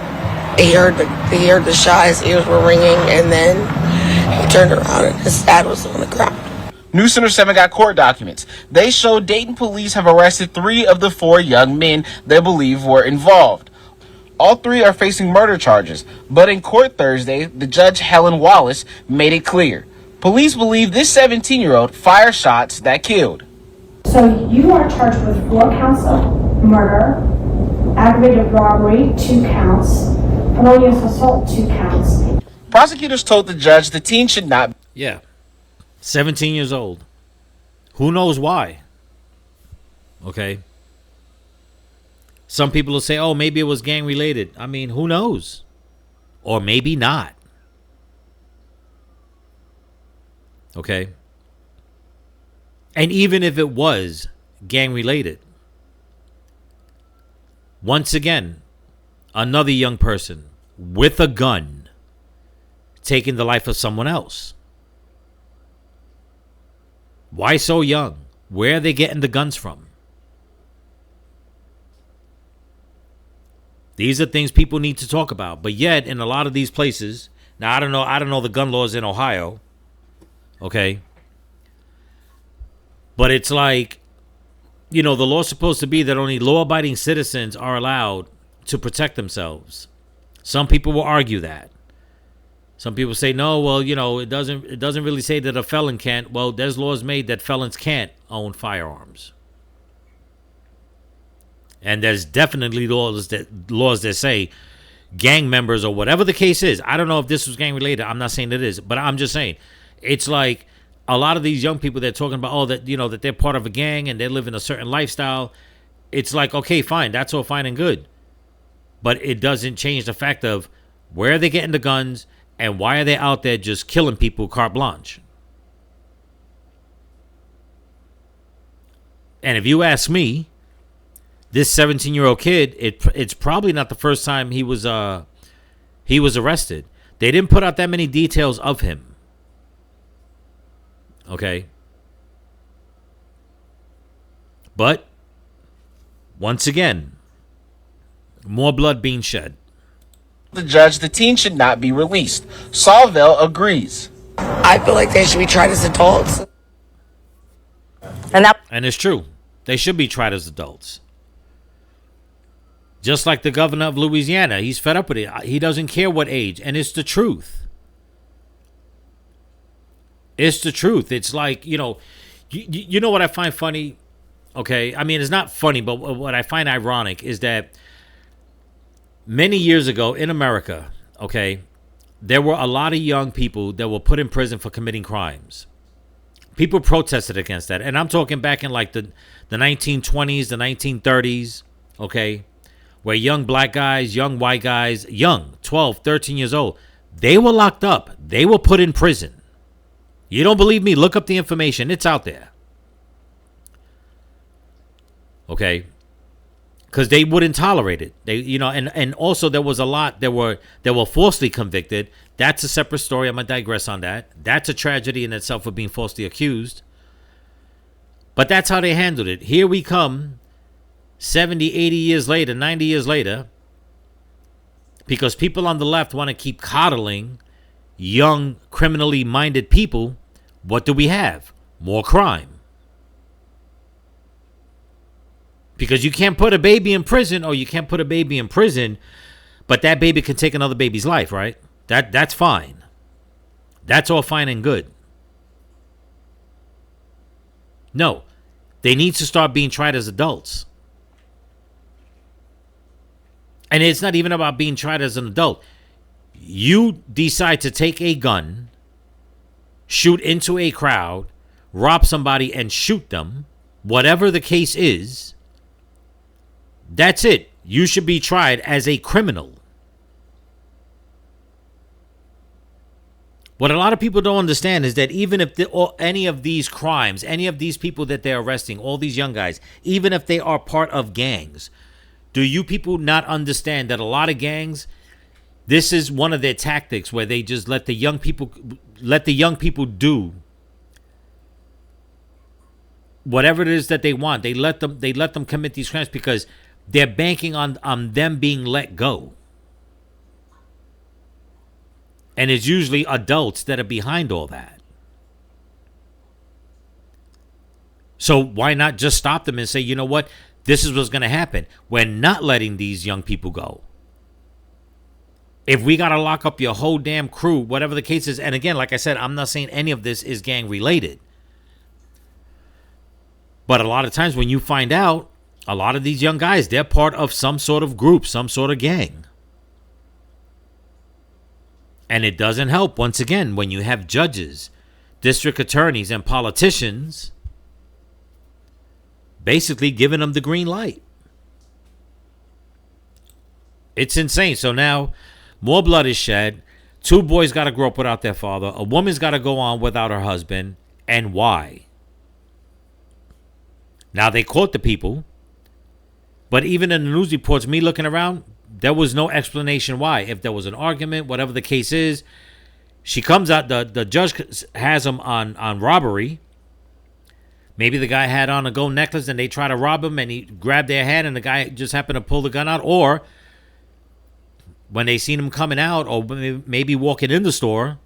he heard the shot, his ears were ringing, and then he turned around and his dad was on the ground. News Center 7 got court documents. They show Dayton police have arrested 3 of the 4 young men they believe were involved. All 3 are facing murder charges, but in court Thursday, the judge Helen Wallace made it clear. Police believe this 17-year-old fired shots that killed. So you are charged with 4 counts of murder, aggravated robbery, 2 counts, felonious assault, 2 counts. Prosecutors told the judge the teen should not. Yeah. 17 years old. Who knows why? Okay. Some people will say, oh, maybe it was gang related. I mean, who knows? Or maybe not. Okay. And even if it was gang related, once again, another young person with a gun taking the life of someone else. Why so young? Where are they getting the guns from? These are things people need to talk about. But yet, in a lot of these places, now I don't know the gun laws in Ohio. Okay. But it's like the law's supposed to be that only law-abiding citizens are allowed to protect themselves. Some people will argue that. Some people say, no, well, it doesn't really say that a felon can't. Well, there's laws made that felons can't own firearms. And there's definitely laws that say gang members or whatever the case is. I don't know if this was gang related. I'm not saying it is, but I'm just saying it's like a lot of these young people, they're talking about, that they're part of a gang and they live in a certain lifestyle. It's like, okay, fine. That's all fine and good. But it doesn't change the fact of where are they getting the guns and why are they out there just killing people carte blanche? And if you ask me, this 17-year-old kid, it's probably not the first time he was arrested. They didn't put out that many details of him. Okay. But once again, more blood being shed. The judge, the teen should not be released. Salvell agrees. I feel like they should be tried as adults. And it's true. They should be tried as adults. Just like the governor of Louisiana. He's fed up with it. He doesn't care what age. And it's the truth. It's the truth. It's like, you know what I find funny? Okay. I mean, it's not funny, but what I find ironic is that many years ago in America, okay, there were a lot of young people that were put in prison for committing crimes. People protested against that. And I'm talking back in like the 1920s, the 1930s, okay, where young black guys, young white guys, young, 12, 13 years old, they were locked up. They were put in prison. You don't believe me? Look up the information. It's out there. Okay. Because they wouldn't tolerate it. And also there was a lot that were falsely convicted. That's a separate story. I'm going to digress on that. That's a tragedy in itself for being falsely accused. But that's how they handled it. Here we come 70, 80 years later, 90 years later, because people on the left want to keep coddling young, criminally minded people. What do we have? More crime. Because you can't put a baby in prison, or you can't put a baby in prison, but that baby can take another baby's life, right? That's fine. That's all fine and good. No, they need to start being tried as adults. And it's not even about being tried as an adult. You decide to take a gun, shoot into a crowd, rob somebody and shoot them, whatever the case is, that's it. You should be tried as a criminal. What a lot of people don't understand is that even if any of these crimes, any of these people that they're arresting, all these young guys, even if they are part of gangs, do you people not understand that a lot of gangs, this is one of their tactics where they just let the young people do whatever it is that they want. They let them commit these crimes because they're banking on them being let go. And it's usually adults that are behind all that. So why not just stop them and say, you know what? This is what's going to happen. We're not letting these young people go. If we got to lock up your whole damn crew, whatever the case is. And again, like I said, I'm not saying any of this is gang related. But a lot of times when you find out, a lot of these young guys, they're part of some sort of group, some sort of gang. And it doesn't help, once again, when you have judges, district attorneys, and politicians basically giving them the green light. It's insane. So now more blood is shed. 2 boys got to grow up without their father. A woman's got to go on without her husband. And why? Now they caught the people. But even in the news reports, me looking around, there was no explanation why. If there was an argument, whatever the case is, she comes out, the judge has them on robbery. Maybe the guy had on a gold necklace and they try to rob him and he grabbed their hand and the guy just happened to pull the gun out. Or when they seen him coming out or maybe walking in the store,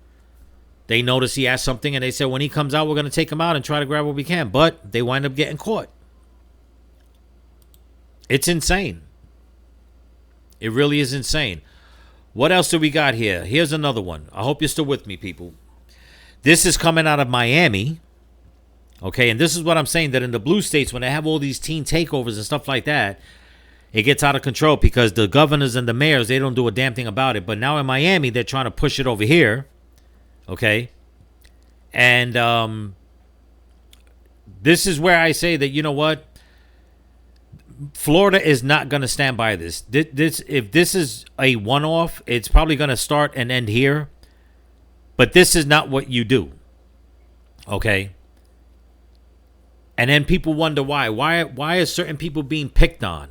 they notice he has something and they said, when he comes out, we're going to take him out and try to grab what we can. But they wind up getting caught. It's insane. It really is insane. What else do we got here? Here's another one. I hope you're still with me, people. This is coming out of Miami. Okay, and this is what I'm saying, that in the blue states, when they have all these teen takeovers and stuff like that, it gets out of control because the governors and the mayors, they don't do a damn thing about it. But now in Miami, they're trying to push it over here. Okay. And this is where I say that, you know what? Florida is not going to stand by this. If this is a one-off, it's probably going to start and end here. But this is not what you do. Okay? And then people wonder why. Why are certain people being picked on?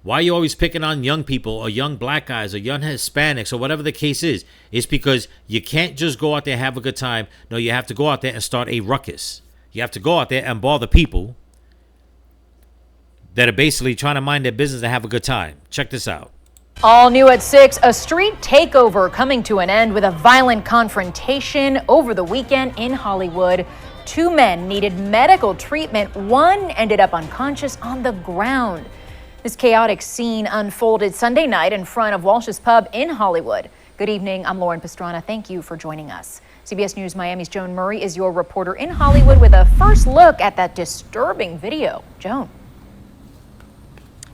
Why are you always picking on young people or young black guys or young Hispanics or whatever the case is? It's because you can't just go out there and have a good time. No, you have to go out there and start a ruckus. You have to go out there and bother people that are basically trying to mind their business and have a good time. Check this out. All new at 6, a street takeover coming to an end with a violent confrontation over the weekend in Hollywood. 2 men needed medical treatment. One ended up unconscious on the ground. This chaotic scene unfolded Sunday night in front of Walsh's Pub in Hollywood. Good evening. I'm Lauren Pastrana. Thank you for joining us. CBS News Miami's Joan Murray is your reporter in Hollywood with a first look at that disturbing video. Joan.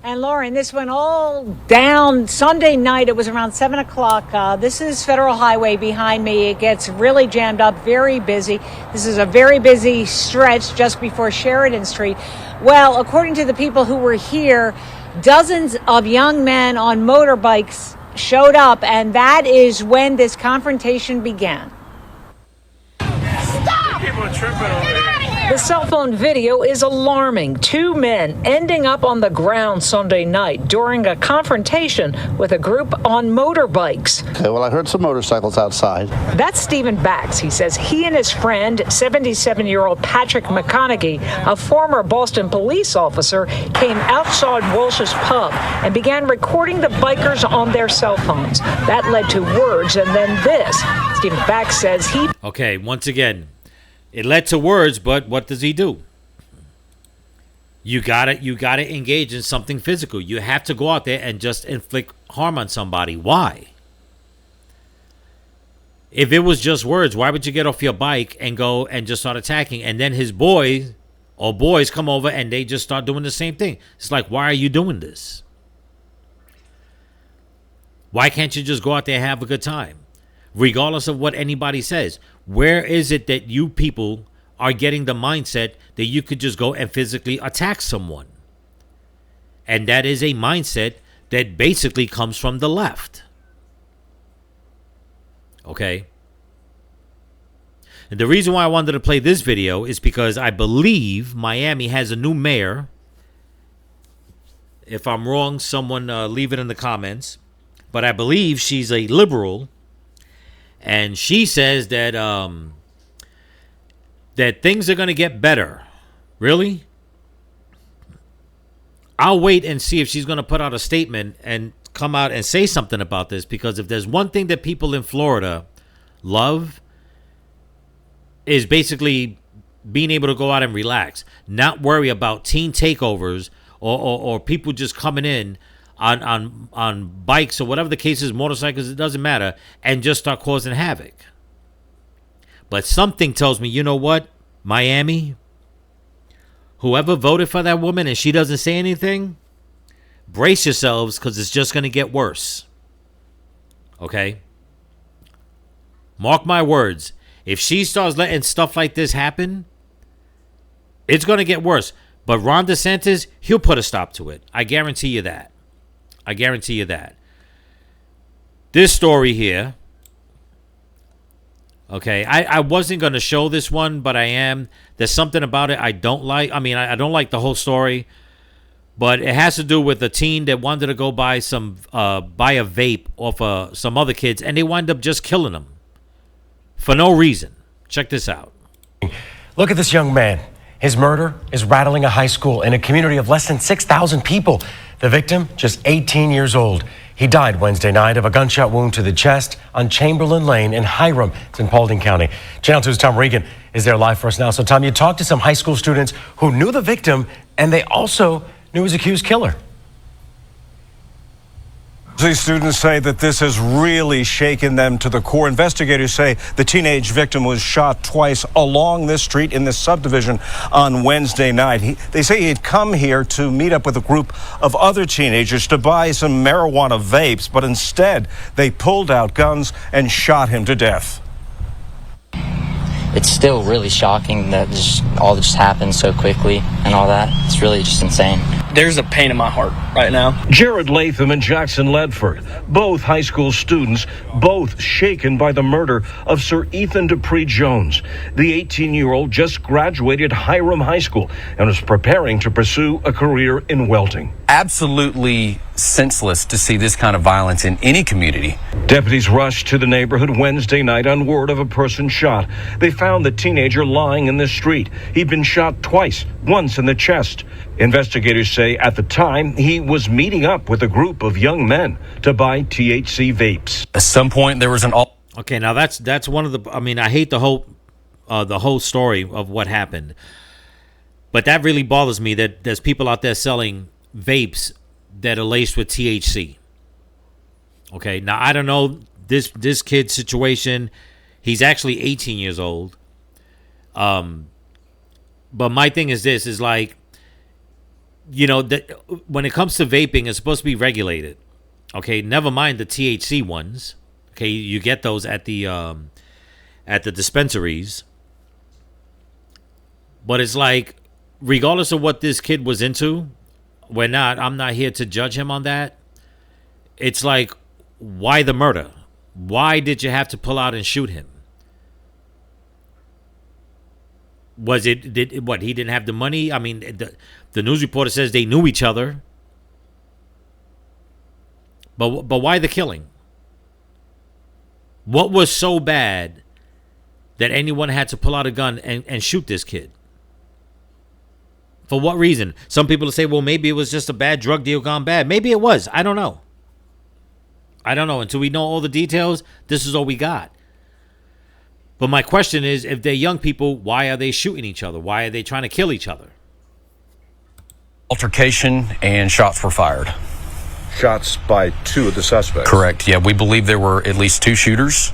And Lauren, this went all down Sunday night. It was around 7 o'clock. This is Federal Highway behind me. It gets really jammed up, very busy. This is a very busy stretch just before Sheridan Street. Well, according to the people who were here, dozens of young men on motorbikes showed up, and that is when this confrontation began. Stop! People are tripping over here. The cell phone video is alarming. 2 men ending up on the ground Sunday night during a confrontation with a group on motorbikes. Okay, well, I heard some motorcycles outside. That's Stephen Bax. He says he and his friend, 77-year-old Patrick McConaughey, a former Boston police officer, came outside Walsh's Pub and began recording the bikers on their cell phones. That led to words and then this. Stephen Bax says he... Okay, once again, it led to words, but what does he do? You gotta engage in something physical. You have to go out there and just inflict harm on somebody. Why? If it was just words, why would you get off your bike and go and just start attacking? And then his boys come over and they just start doing the same thing. It's like, why are you doing this? Why can't you just go out there and have a good time? Regardless of what anybody says. Where is it that you people are getting the mindset that you could just go and physically attack someone? And that is a mindset that basically comes from the left. Okay? And the reason why I wanted to play this video is because I believe Miami has a new mayor. If I'm wrong, someone leave it in the comments. But I believe she's a liberal. And she says that that things are going to get better. Really? I'll wait and see if she's going to put out a statement and come out and say something about this. Because if there's one thing that people in Florida love, is basically being able to go out and relax. Not worry about teen takeovers or people just coming in on bikes or whatever the case is, motorcycles, it doesn't matter, and just start causing havoc. But something tells me, you know what, Miami, whoever voted for that woman and she doesn't say anything, brace yourselves because it's just going to get worse. Okay? Mark my words. If she starts letting stuff like this happen, it's going to get worse. But Ron DeSantis, he'll put a stop to it. I guarantee you that. I guarantee you that. This story here. Okay, I wasn't going to show this one, but I am. There's something about it I don't like. I mean, I don't like the whole story. But it has to do with a teen that wanted to go buy a vape off some other kids, and they wind up just killing them for no reason. Check this out. Look at this young man. His murder is rattling a high school in a community of less than 6,000 people. The victim, just 18 years old. He died Wednesday night of a gunshot wound to the chest on Chamberlain Lane in Hiram. It's in Paulding County. Channel 2's Tom Regan is there live for us now. So, Tom, you talked to some high school students who knew the victim, and they also knew his accused killer. These students say that this has really shaken them to the core. Investigators say the teenage victim was shot twice along this street in this subdivision on Wednesday night. They say he had come here to meet up with a group of other teenagers to buy some marijuana vapes, but instead they pulled out guns and shot him to death. It's still really shocking that all just happened so quickly and all that. It's really just insane. There's a pain in my heart right now. Jared Latham and Jackson Ledford, both high school students, both shaken by the murder of Sir Ethan Dupree Jones. The 18-year-old just graduated Hiram High School and was preparing to pursue a career in welding. Absolutely senseless to see this kind of violence in any community. Deputies rushed to the neighborhood Wednesday night on word of a person shot. They found the teenager lying in the street. He'd been shot twice, once in the chest. Investigators say at the time he was meeting up with a group of young men to buy THC vapes. At some point there was an Okay, now that's one of the, I mean, I hate the whole story of what happened. But that really bothers me that there's people out there selling vapes that are laced with THC. Okay, now I don't know this kid's situation. He's actually 18 years old. But my thing is this, is like, you know, that when it comes to vaping, it's supposed to be regulated. Okay, never mind the THC ones. Okay, you get those at the dispensaries. But it's like, regardless of what this kid was into, I'm not here to judge him on that. It's like, why the murder? Why did you have to pull out and shoot him? Was it, he didn't have the money? I mean, the news reporter says they knew each other. But why the killing? What was so bad that anyone had to pull out a gun and shoot this kid? For what reason? Some people say, well, maybe it was just a bad drug deal gone bad. Maybe it was. I don't know. Until we know all the details, this is all we got. But my question is, if they're young people, why are they shooting each other? Why are they trying to kill each other? Altercation and shots were fired. Shots by two of the suspects. Correct. Yeah, we believe there were at least two shooters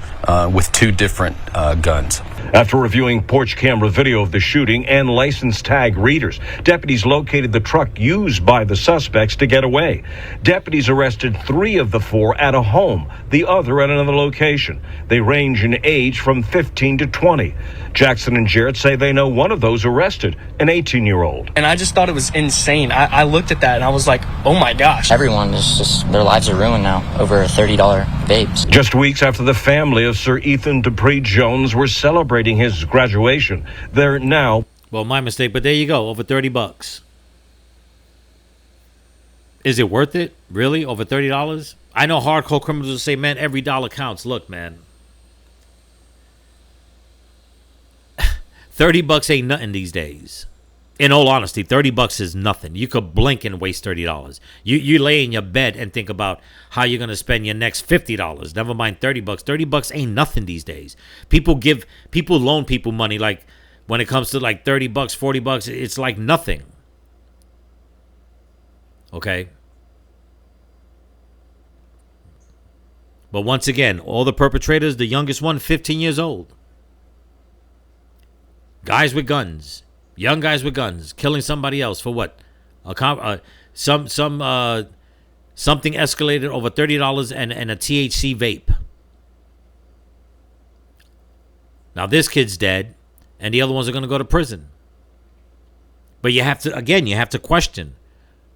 with two different guns. After reviewing porch camera video of the shooting and license tag readers, deputies located the truck used by the suspects to get away. Deputies arrested 3 of the 4 at a home, the other at another location. They range in age from 15 to 20. Jackson and Jarrett say they know one of those arrested, an 18-year-old. And I just thought it was insane. I looked at that and I was like, oh my gosh. Everyone is just, their lives are ruined now over $30 vapes. Just weeks after the family of Sir Ethan Dupree Jones were celebrating his graduation, they're now... Well, my mistake, but there you go, over $30. Is it worth it? Really? Over $30? I know hardcore criminals will say, man, every dollar counts. Look, man. $30 ain't nothing these days. In all honesty, $30 is nothing. You could blink and waste $30. You lay in your bed and think about how you're gonna spend your next $50. Never mind $30. $30 ain't nothing these days. People loan people money, like when it comes to like $30, $40, it's like nothing. Okay. But once again, all the perpetrators, the youngest one, 15 years old. Guys with guns. Young guys with guns killing somebody else for what? Something escalated over $30 and a THC vape. Now this kid's dead, and the other ones are going to go to prison. But you have to question,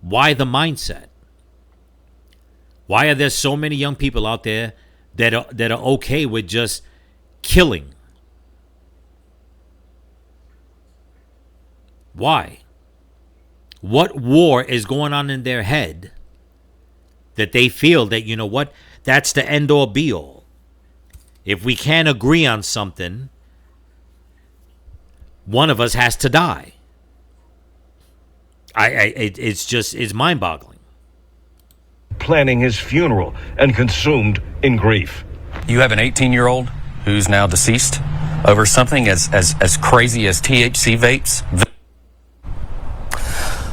why the mindset? Why are there so many young people out there that are okay with just killing? Why? What war is going on in their head that they feel that, you know what, that's the end all be all? If we can't agree on something, one of us has to die. It's mind-boggling. Planning his funeral and consumed in grief. You have an 18-year-old who's now deceased over something as crazy as THC vapes.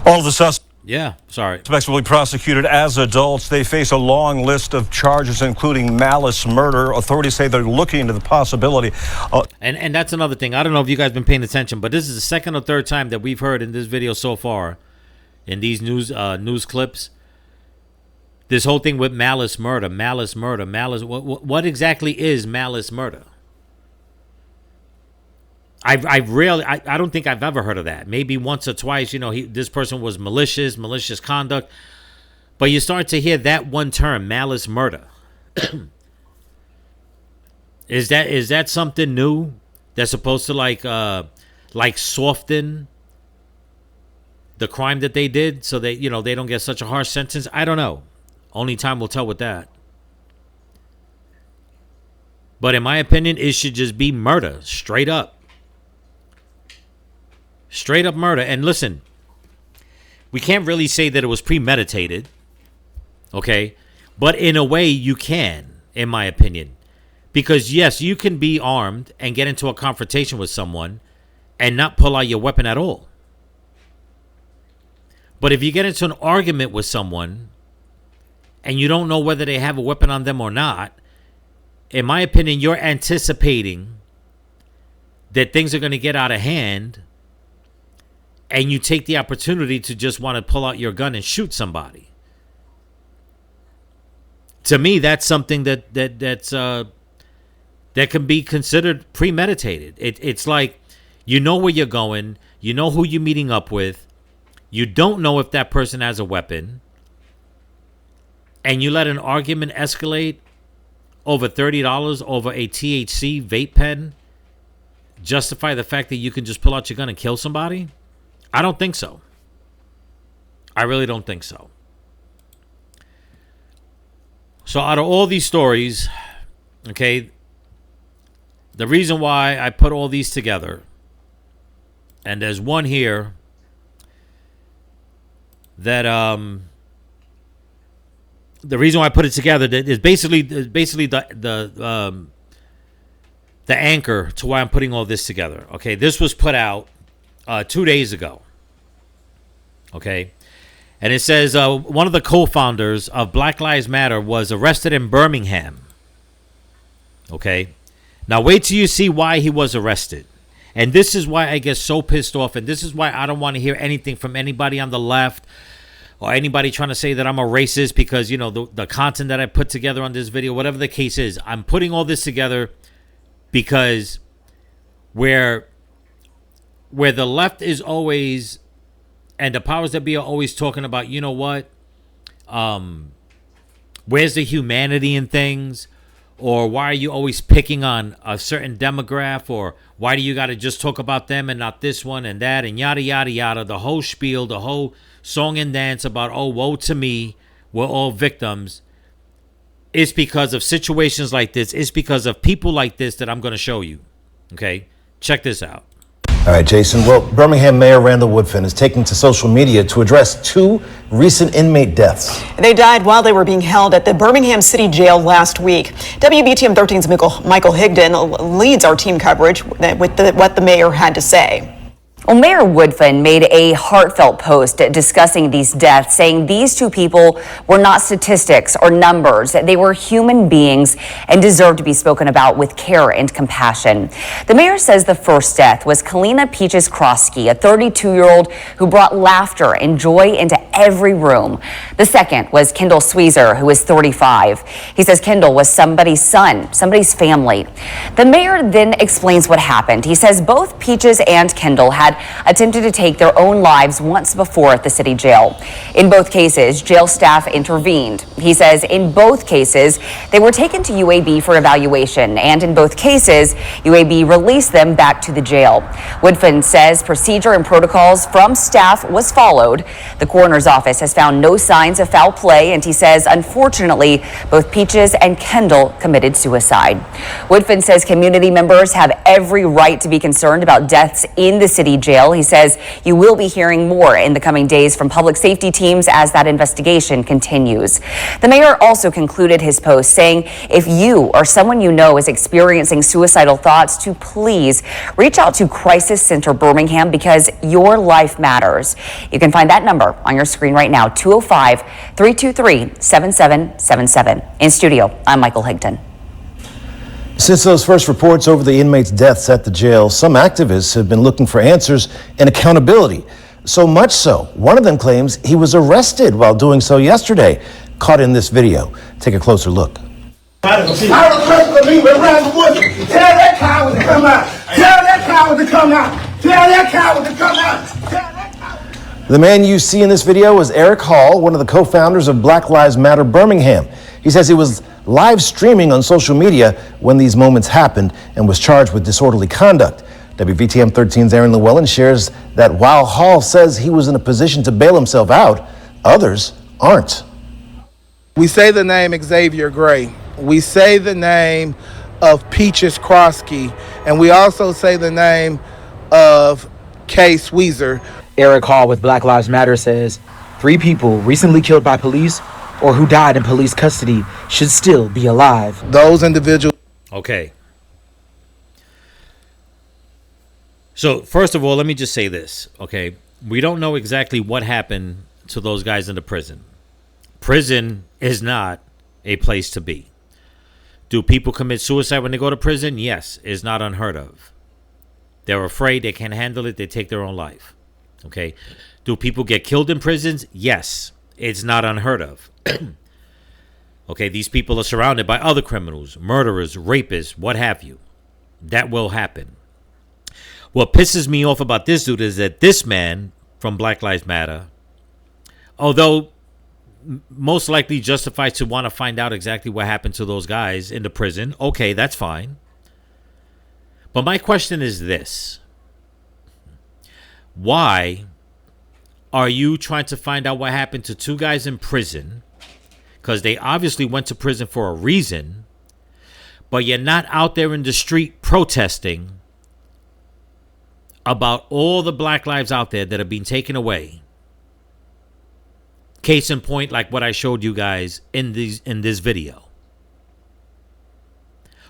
All of the suspects. Yeah, sorry. Suspects will be prosecuted as adults. They face a long list of charges, including malice murder. Authorities say they're looking into the possibility. And that's another thing. I don't know if you guys been paying attention, but this is the second or third time that we've heard in this video so far, in these news clips, this whole thing with malice murder. What exactly is malice murder? I don't think I've ever heard of that. Maybe once or twice, this person was malicious conduct. But you start to hear that one term, malice murder. Is that something new that's supposed to like soften the crime that they did so they don't get such a harsh sentence? I don't know. Only time will tell with that. But in my opinion, it should just be murder, straight up. Straight up murder. And listen, we can't really say that it was premeditated, okay? But in a way, you can, in my opinion. Because, yes, you can be armed and get into a confrontation with someone and not pull out your weapon at all. But if you get into an argument with someone and you don't know whether they have a weapon on them or not, in my opinion, you're anticipating that things are going to get out of hand, and you take the opportunity to just want to pull out your gun and shoot somebody. To me, that's something that can be considered premeditated. It's like, you know where you're going, you know who you're meeting up with, you don't know if that person has a weapon, and you let an argument escalate over $30 over a THC vape pen, justify the fact that you can just pull out your gun and kill somebody? I don't think so. I really don't think so. So out of all these stories, okay, the reason why I put all these together, and there's one here that the reason why I put it together is basically the anchor to why I'm putting all this together. Okay, this was put out 2 days ago. Okay, and it says one of the co-founders of Black Lives Matter was arrested in Birmingham. Okay, now wait till you see why he was arrested. And this is why I get so pissed off, and this is why I don't want to hear anything from anybody on the left or anybody trying to say that I'm a racist because, the content that I put together on this video, whatever the case is. I'm putting all this together because where the left is always, and the powers that be are always talking about, where's the humanity in things? Or why are you always picking on a certain demographic? Or why do you got to just talk about them and not this one and that and yada, yada, yada. The whole spiel, the whole song and dance about, oh, woe to me, we're all victims. It's because of situations like this. It's because of people like this that I'm going to show you. Okay? Check this out. All right, Jason. Well, Birmingham Mayor Randall Woodfin is taking to social media to address 2 recent inmate deaths. They died while they were being held at the Birmingham City Jail last week. WBTM 13's Michael Higdon leads our team coverage with what the mayor had to say. Well, Mayor Woodfin made a heartfelt post discussing these deaths, saying these 2 people were not statistics or numbers. They were human beings and deserve to be spoken about with care and compassion. The mayor says the first death was Kalina Peaches Krosky, a 32-year-old who brought laughter and joy into every room. The second was Kendall Sweezer, who is 35. He says Kendall was somebody's son, somebody's family. The mayor then explains what happened. He says both Peaches and Kendall had attempted to take their own lives once before at the city jail. In both cases, jail staff intervened. He says in both cases, they were taken to UAB for evaluation, and in both cases, UAB released them back to the jail. Woodfin says procedure and protocols from staff was followed. The coroner's office has found no signs of foul play, and he says, unfortunately, both Peaches and Kendall committed suicide. Woodfin says community members have every right to be concerned about deaths in the city jail. He says you will be hearing more in the coming days from public safety teams as that investigation continues. The mayor also concluded his post saying if you or someone you know is experiencing suicidal thoughts, to please reach out to Crisis Center Birmingham because your life matters. You can find that number on your screen right now, 205-323-7777. In studio, I'm Michael Higdon. Since those first reports over the inmates' deaths at the jail, some activists have been looking for answers and accountability. So much so, one of them claims he was arrested while doing so yesterday, caught in this video. Take a closer look. I request me around the woods. Tell that coward to come out. Tell that coward to come out. Tell that coward to come out. The man you see in this video is Eric Hall, one of the co-founders of Black Lives Matter Birmingham. He says he was live streaming on social media when these moments happened and was charged with disorderly conduct. WVTM 13's Aaron Llewellyn shares that while Hall says he was in a position to bail himself out, others aren't. We say the name Xavier Gray. We say the name of Peaches Krosky, and we also say the name of Kay Sweezer. Eric Hall with Black Lives Matter says 3 people recently killed by police or who died in police custody should still be alive. Those individuals. Okay. So, first of all, let me just say this, okay? We don't know exactly what happened to those guys in the prison. Prison is not a place to be. Do people commit suicide when they go to prison? Yes, it's not unheard of. They're afraid, they can't handle it, they take their own life. Okay? Do people get killed in prisons? Yes, it's not unheard of. Okay, these people are surrounded by other criminals, murderers, rapists, what have you. That will happen. What pisses me off about this dude is that this man from Black Lives Matter, although most likely justified to want to find out exactly what happened to those guys in the prison, okay, that's fine. But my question is this. Why are you trying to find out what happened to 2 guys in prison? Because they obviously went to prison for a reason, but you're not out there in the street protesting about all the black lives out there that are being taken away. Case in point, like what I showed you guys in this video.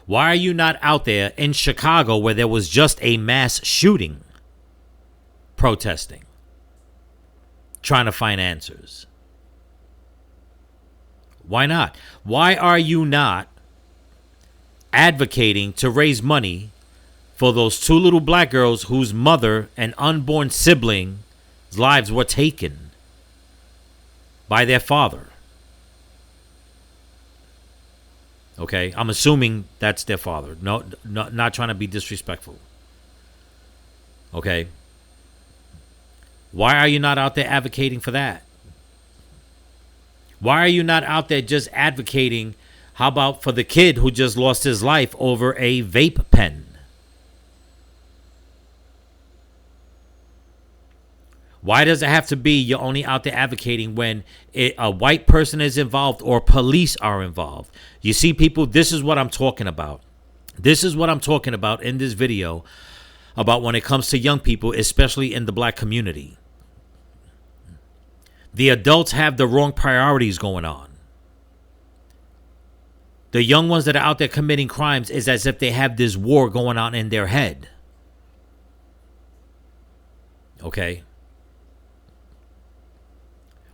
Why are you not out there in Chicago where there was just a mass shooting protesting, trying to find answers? Why not? Why are you not advocating to raise money for those 2 little black girls whose mother and unborn sibling's lives were taken by their father? Okay, I'm assuming that's their father. No, not trying to be disrespectful. Okay. Why are you not out there advocating for that? Why are you not out there just advocating, how about for the kid who just lost his life over a vape pen? Why does it have to be you're only out there advocating when a white person is involved or police are involved? You see, people, this is what I'm talking about. This is what I'm talking about in this video about when it comes to young people, especially in the black community. The adults have the wrong priorities going on. The young ones that are out there committing crimes is as if they have this war going on in their head. Okay?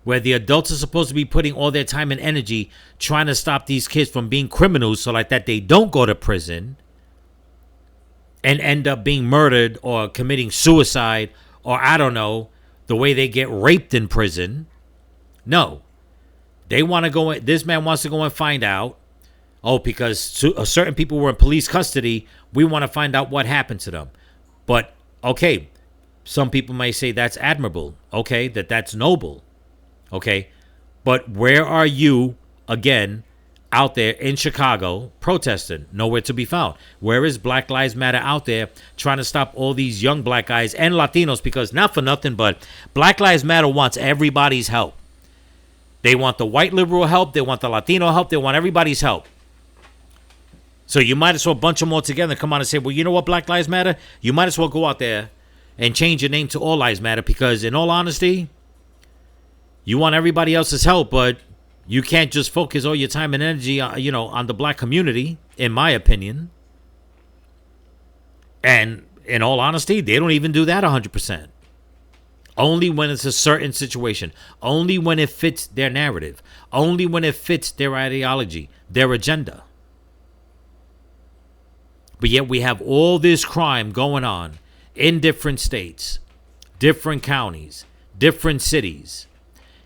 Where the adults are supposed to be putting all their time and energy trying to stop these kids from being criminals so like that they don't go to prison and end up being murdered or committing suicide or, I don't know, the way they get raped in prison. No. They want to go in, this man wants to go and find out, oh, because certain people were in police custody, we want to find out what happened to them. But, okay, some people may say that's admirable. Okay, that's noble. Okay, but where are you, again, out there in Chicago protesting? Nowhere to be found. Where is Black Lives Matter out there trying to stop all these young black guys and Latinos? Because not for nothing, but Black Lives Matter wants everybody's help. They want the white liberal help. They want the Latino help. They want everybody's help. So you might as well bunch them all together and come on and say, well, you know what, Black Lives Matter? You might as well go out there and change your name to All Lives Matter, because in all honesty, you want everybody else's help, but you can't just focus all your time and energy, on the black community, in my opinion. And in all honesty, they don't even do that 100%. Only when it's a certain situation. Only when it fits their narrative. Only when it fits their ideology, their agenda. But yet we have all this crime going on in different states, different counties, different cities.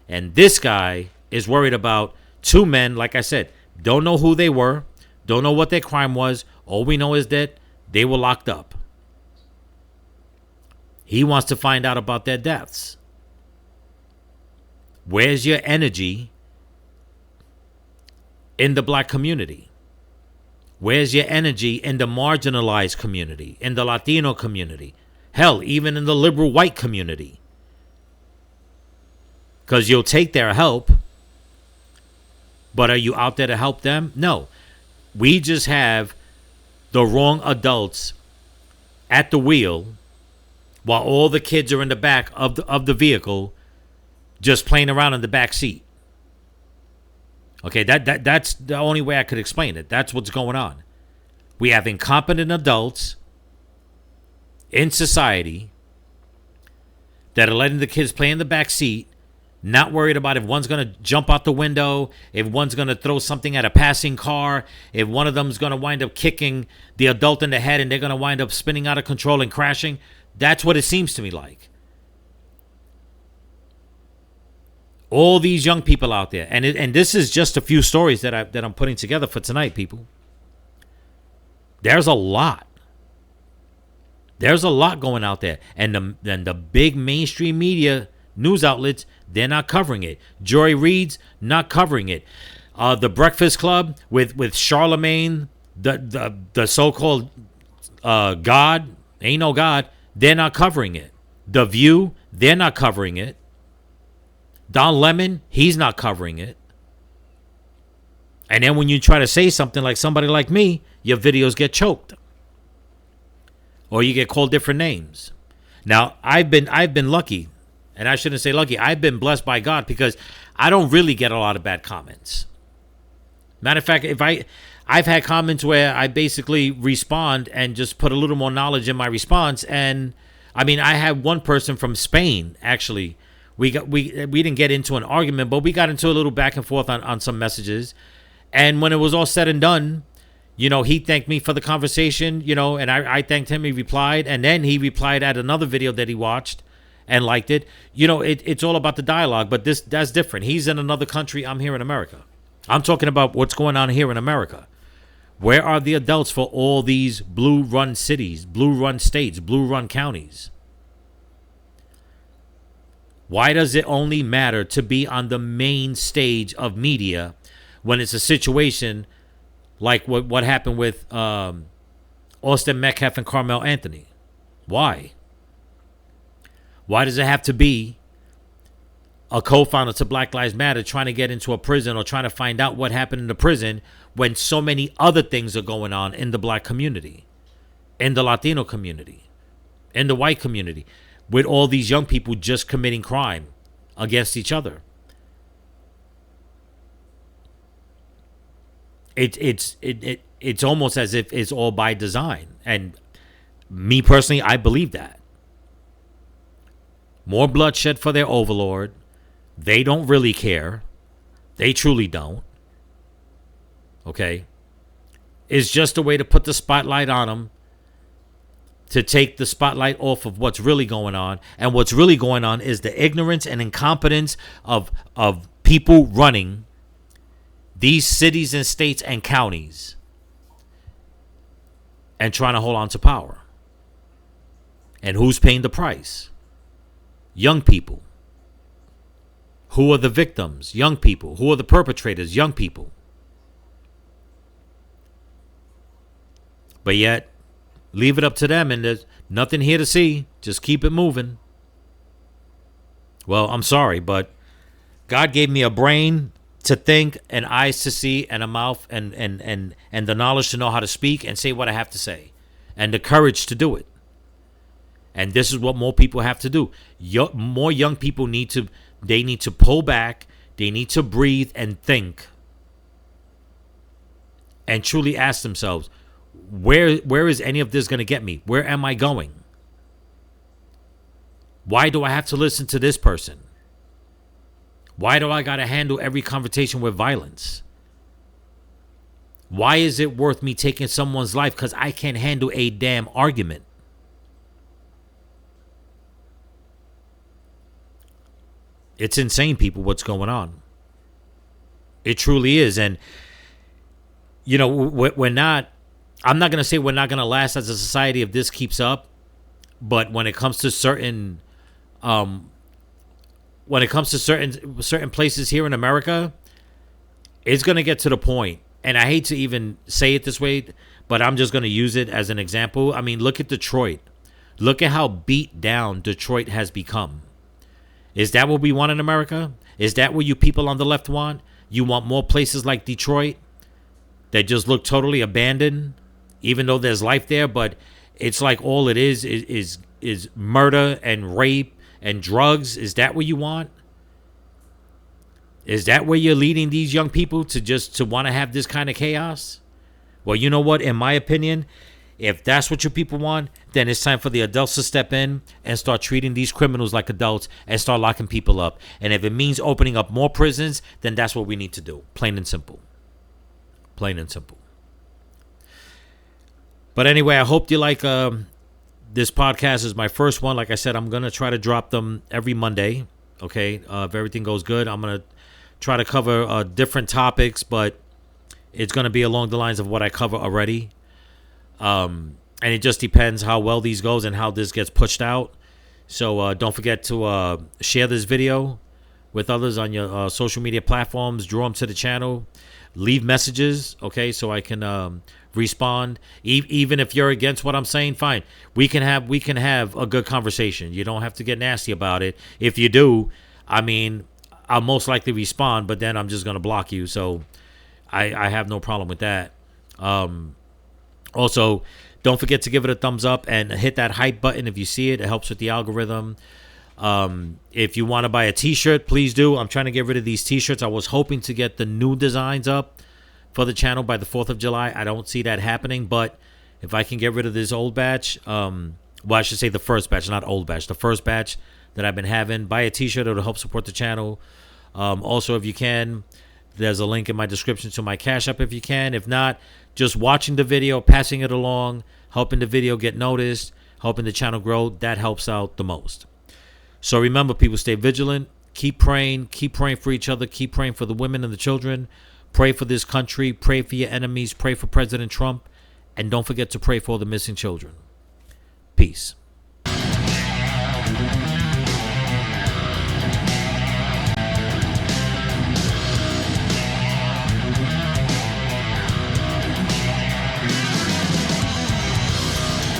And this guy is worried about two men, like I said, don't know who they were, don't know what their crime was. All we know is that they were locked up. He wants to find out about their deaths. Where's your energy in the black community? Where's your energy in the marginalized community, in the Latino community? Hell, even in the liberal white community. Because you'll take their help, but are you out there to help them? No. We just have the wrong adults at the wheel while all the kids are in the back of the vehicle just playing around in the back seat. Okay, that's the only way I could explain it. That's what's going on. We have incompetent adults in society that are letting the kids play in the back seat, not worried about if one's going to jump out the window, if one's going to throw something at a passing car, if one of them's going to wind up kicking the adult in the head and they're going to wind up spinning out of control and crashing. That's what it seems to me like. All these young people out there, and this is just a few stories that I'm putting together for tonight, people. There's a lot. There's a lot going out there, and the big mainstream media news outlets, they're not covering it. Joy Reid's not covering it. The Breakfast Club with Charlemagne, the so-called God, ain't no God, they're not covering it. The View, they're not covering it. Don Lemon, he's not covering it. And then when you try to say something like somebody like me, your videos get choked. Or you get called different names. Now, I've been lucky, and I shouldn't say lucky. I've been blessed by God because I don't really get a lot of bad comments. Matter of fact, I've had comments where I basically respond and just put a little more knowledge in my response. And I mean, I had one person from Spain, actually. We didn't get into an argument, but we got into a little back and forth on some messages. And when it was all said and done, you know, he thanked me for the conversation, you know, and I thanked him. He replied, and then he replied at another video that he watched and liked it. You know, it's all about the dialogue, but that's different. He's in another country. I'm here in America. I'm talking about what's going on here in America. Where are the adults for all these blue-run cities, blue-run states, blue-run counties? Why does it only matter to be on the main stage of media when it's a situation like what happened with Austin Metcalf and Carmel Anthony? Why? Why does it have to be a co-founder to Black Lives Matter trying to get into a prison or trying to find out what happened in the prison when so many other things are going on in the black community, in the Latino community, in the white community, with all these young people just committing crime against each other? It's almost as if it's all by design. And me personally, I believe that. More bloodshed for their overlord. They don't really care. They truly don't. Okay? It's just a way to put the spotlight on them, to take the spotlight off of what's really going on. And what's really going on is the ignorance and incompetence of people running these cities and states and counties and trying to hold on to power. And who's paying the price? Young people. Who are the victims? Young people. Who are the perpetrators? Young people. But yet, leave it up to them, and there's nothing here to see. Just keep it moving. Well, I'm sorry, but God gave me a brain to think, and eyes to see, and a mouth and the knowledge to know how to speak and say what I have to say, and the courage to do it. And this is what more people have to do. More young people need to pull back. They need to breathe and think, and truly ask themselves, where is any of this going to get me? Where am I going? Why do I have to listen to this person? Why do I got to handle every conversation with violence? Why is it worth me taking someone's life because I can't handle a damn argument? It's insane, people, what's going on. It truly is. And, you know, we're not, I'm not going to say we're not going to last as a society if this keeps up. But when it comes to certain places here in America, it's going to get to the point, and I hate to even say it this way, but I'm just going to use it as an example. I mean, look at Detroit. Look at how beat down Detroit has become. Is that what we want in America? Is that what you people on the left want? You want more places like Detroit that just look totally abandoned, even though there's life there, but it's like all it is murder and rape and drugs. Is that what you want? Is that where you're leading these young people to want to have this kind of chaos? Well, you know what? In my opinion, if that's what your people want, then it's time for the adults to step in and start treating these criminals like adults and start locking people up. And if it means opening up more prisons, then that's what we need to do. Plain and simple. Plain and simple. But anyway, I hope you like this podcast. Is my first one. Like I said, I'm going to try to drop them every Monday. Okay. If everything goes good, I'm going to try to cover different topics, but it's going to be along the lines of what I cover already. And it just depends how well these goes and how this gets pushed out. So don't forget to share this video with others on your social media platforms. Draw them to the channel. Leave messages, okay, so I can respond. Even if you're against what I'm saying, fine. We can have a good conversation. You don't have to get nasty about it. If you do, I mean, I'll most likely respond, but then I'm just gonna block you. So I have no problem with that. Also, don't forget to give it a thumbs up and hit that hype button if you see it. It helps with the algorithm. If you want to buy a t-shirt, please do. I'm trying to get rid of these t-shirts. I was hoping to get the new designs up for the channel by the 4th of July. I don't see that happening, but if I can get rid of this old batch, well, I should say the first batch, not old batch, the first batch that I've been having, buy a t-shirt. It'll help support the channel. Also, if you can, there's a link in my description to my Cash App if you can. If not, just watching the video, passing it along, helping the video get noticed, helping the channel grow, that helps out the most. So remember, people, stay vigilant. Keep praying for each other. Keep praying for the women and the children. Pray for this country. Pray for your enemies. Pray for President Trump. And don't forget to pray for the missing children. Peace.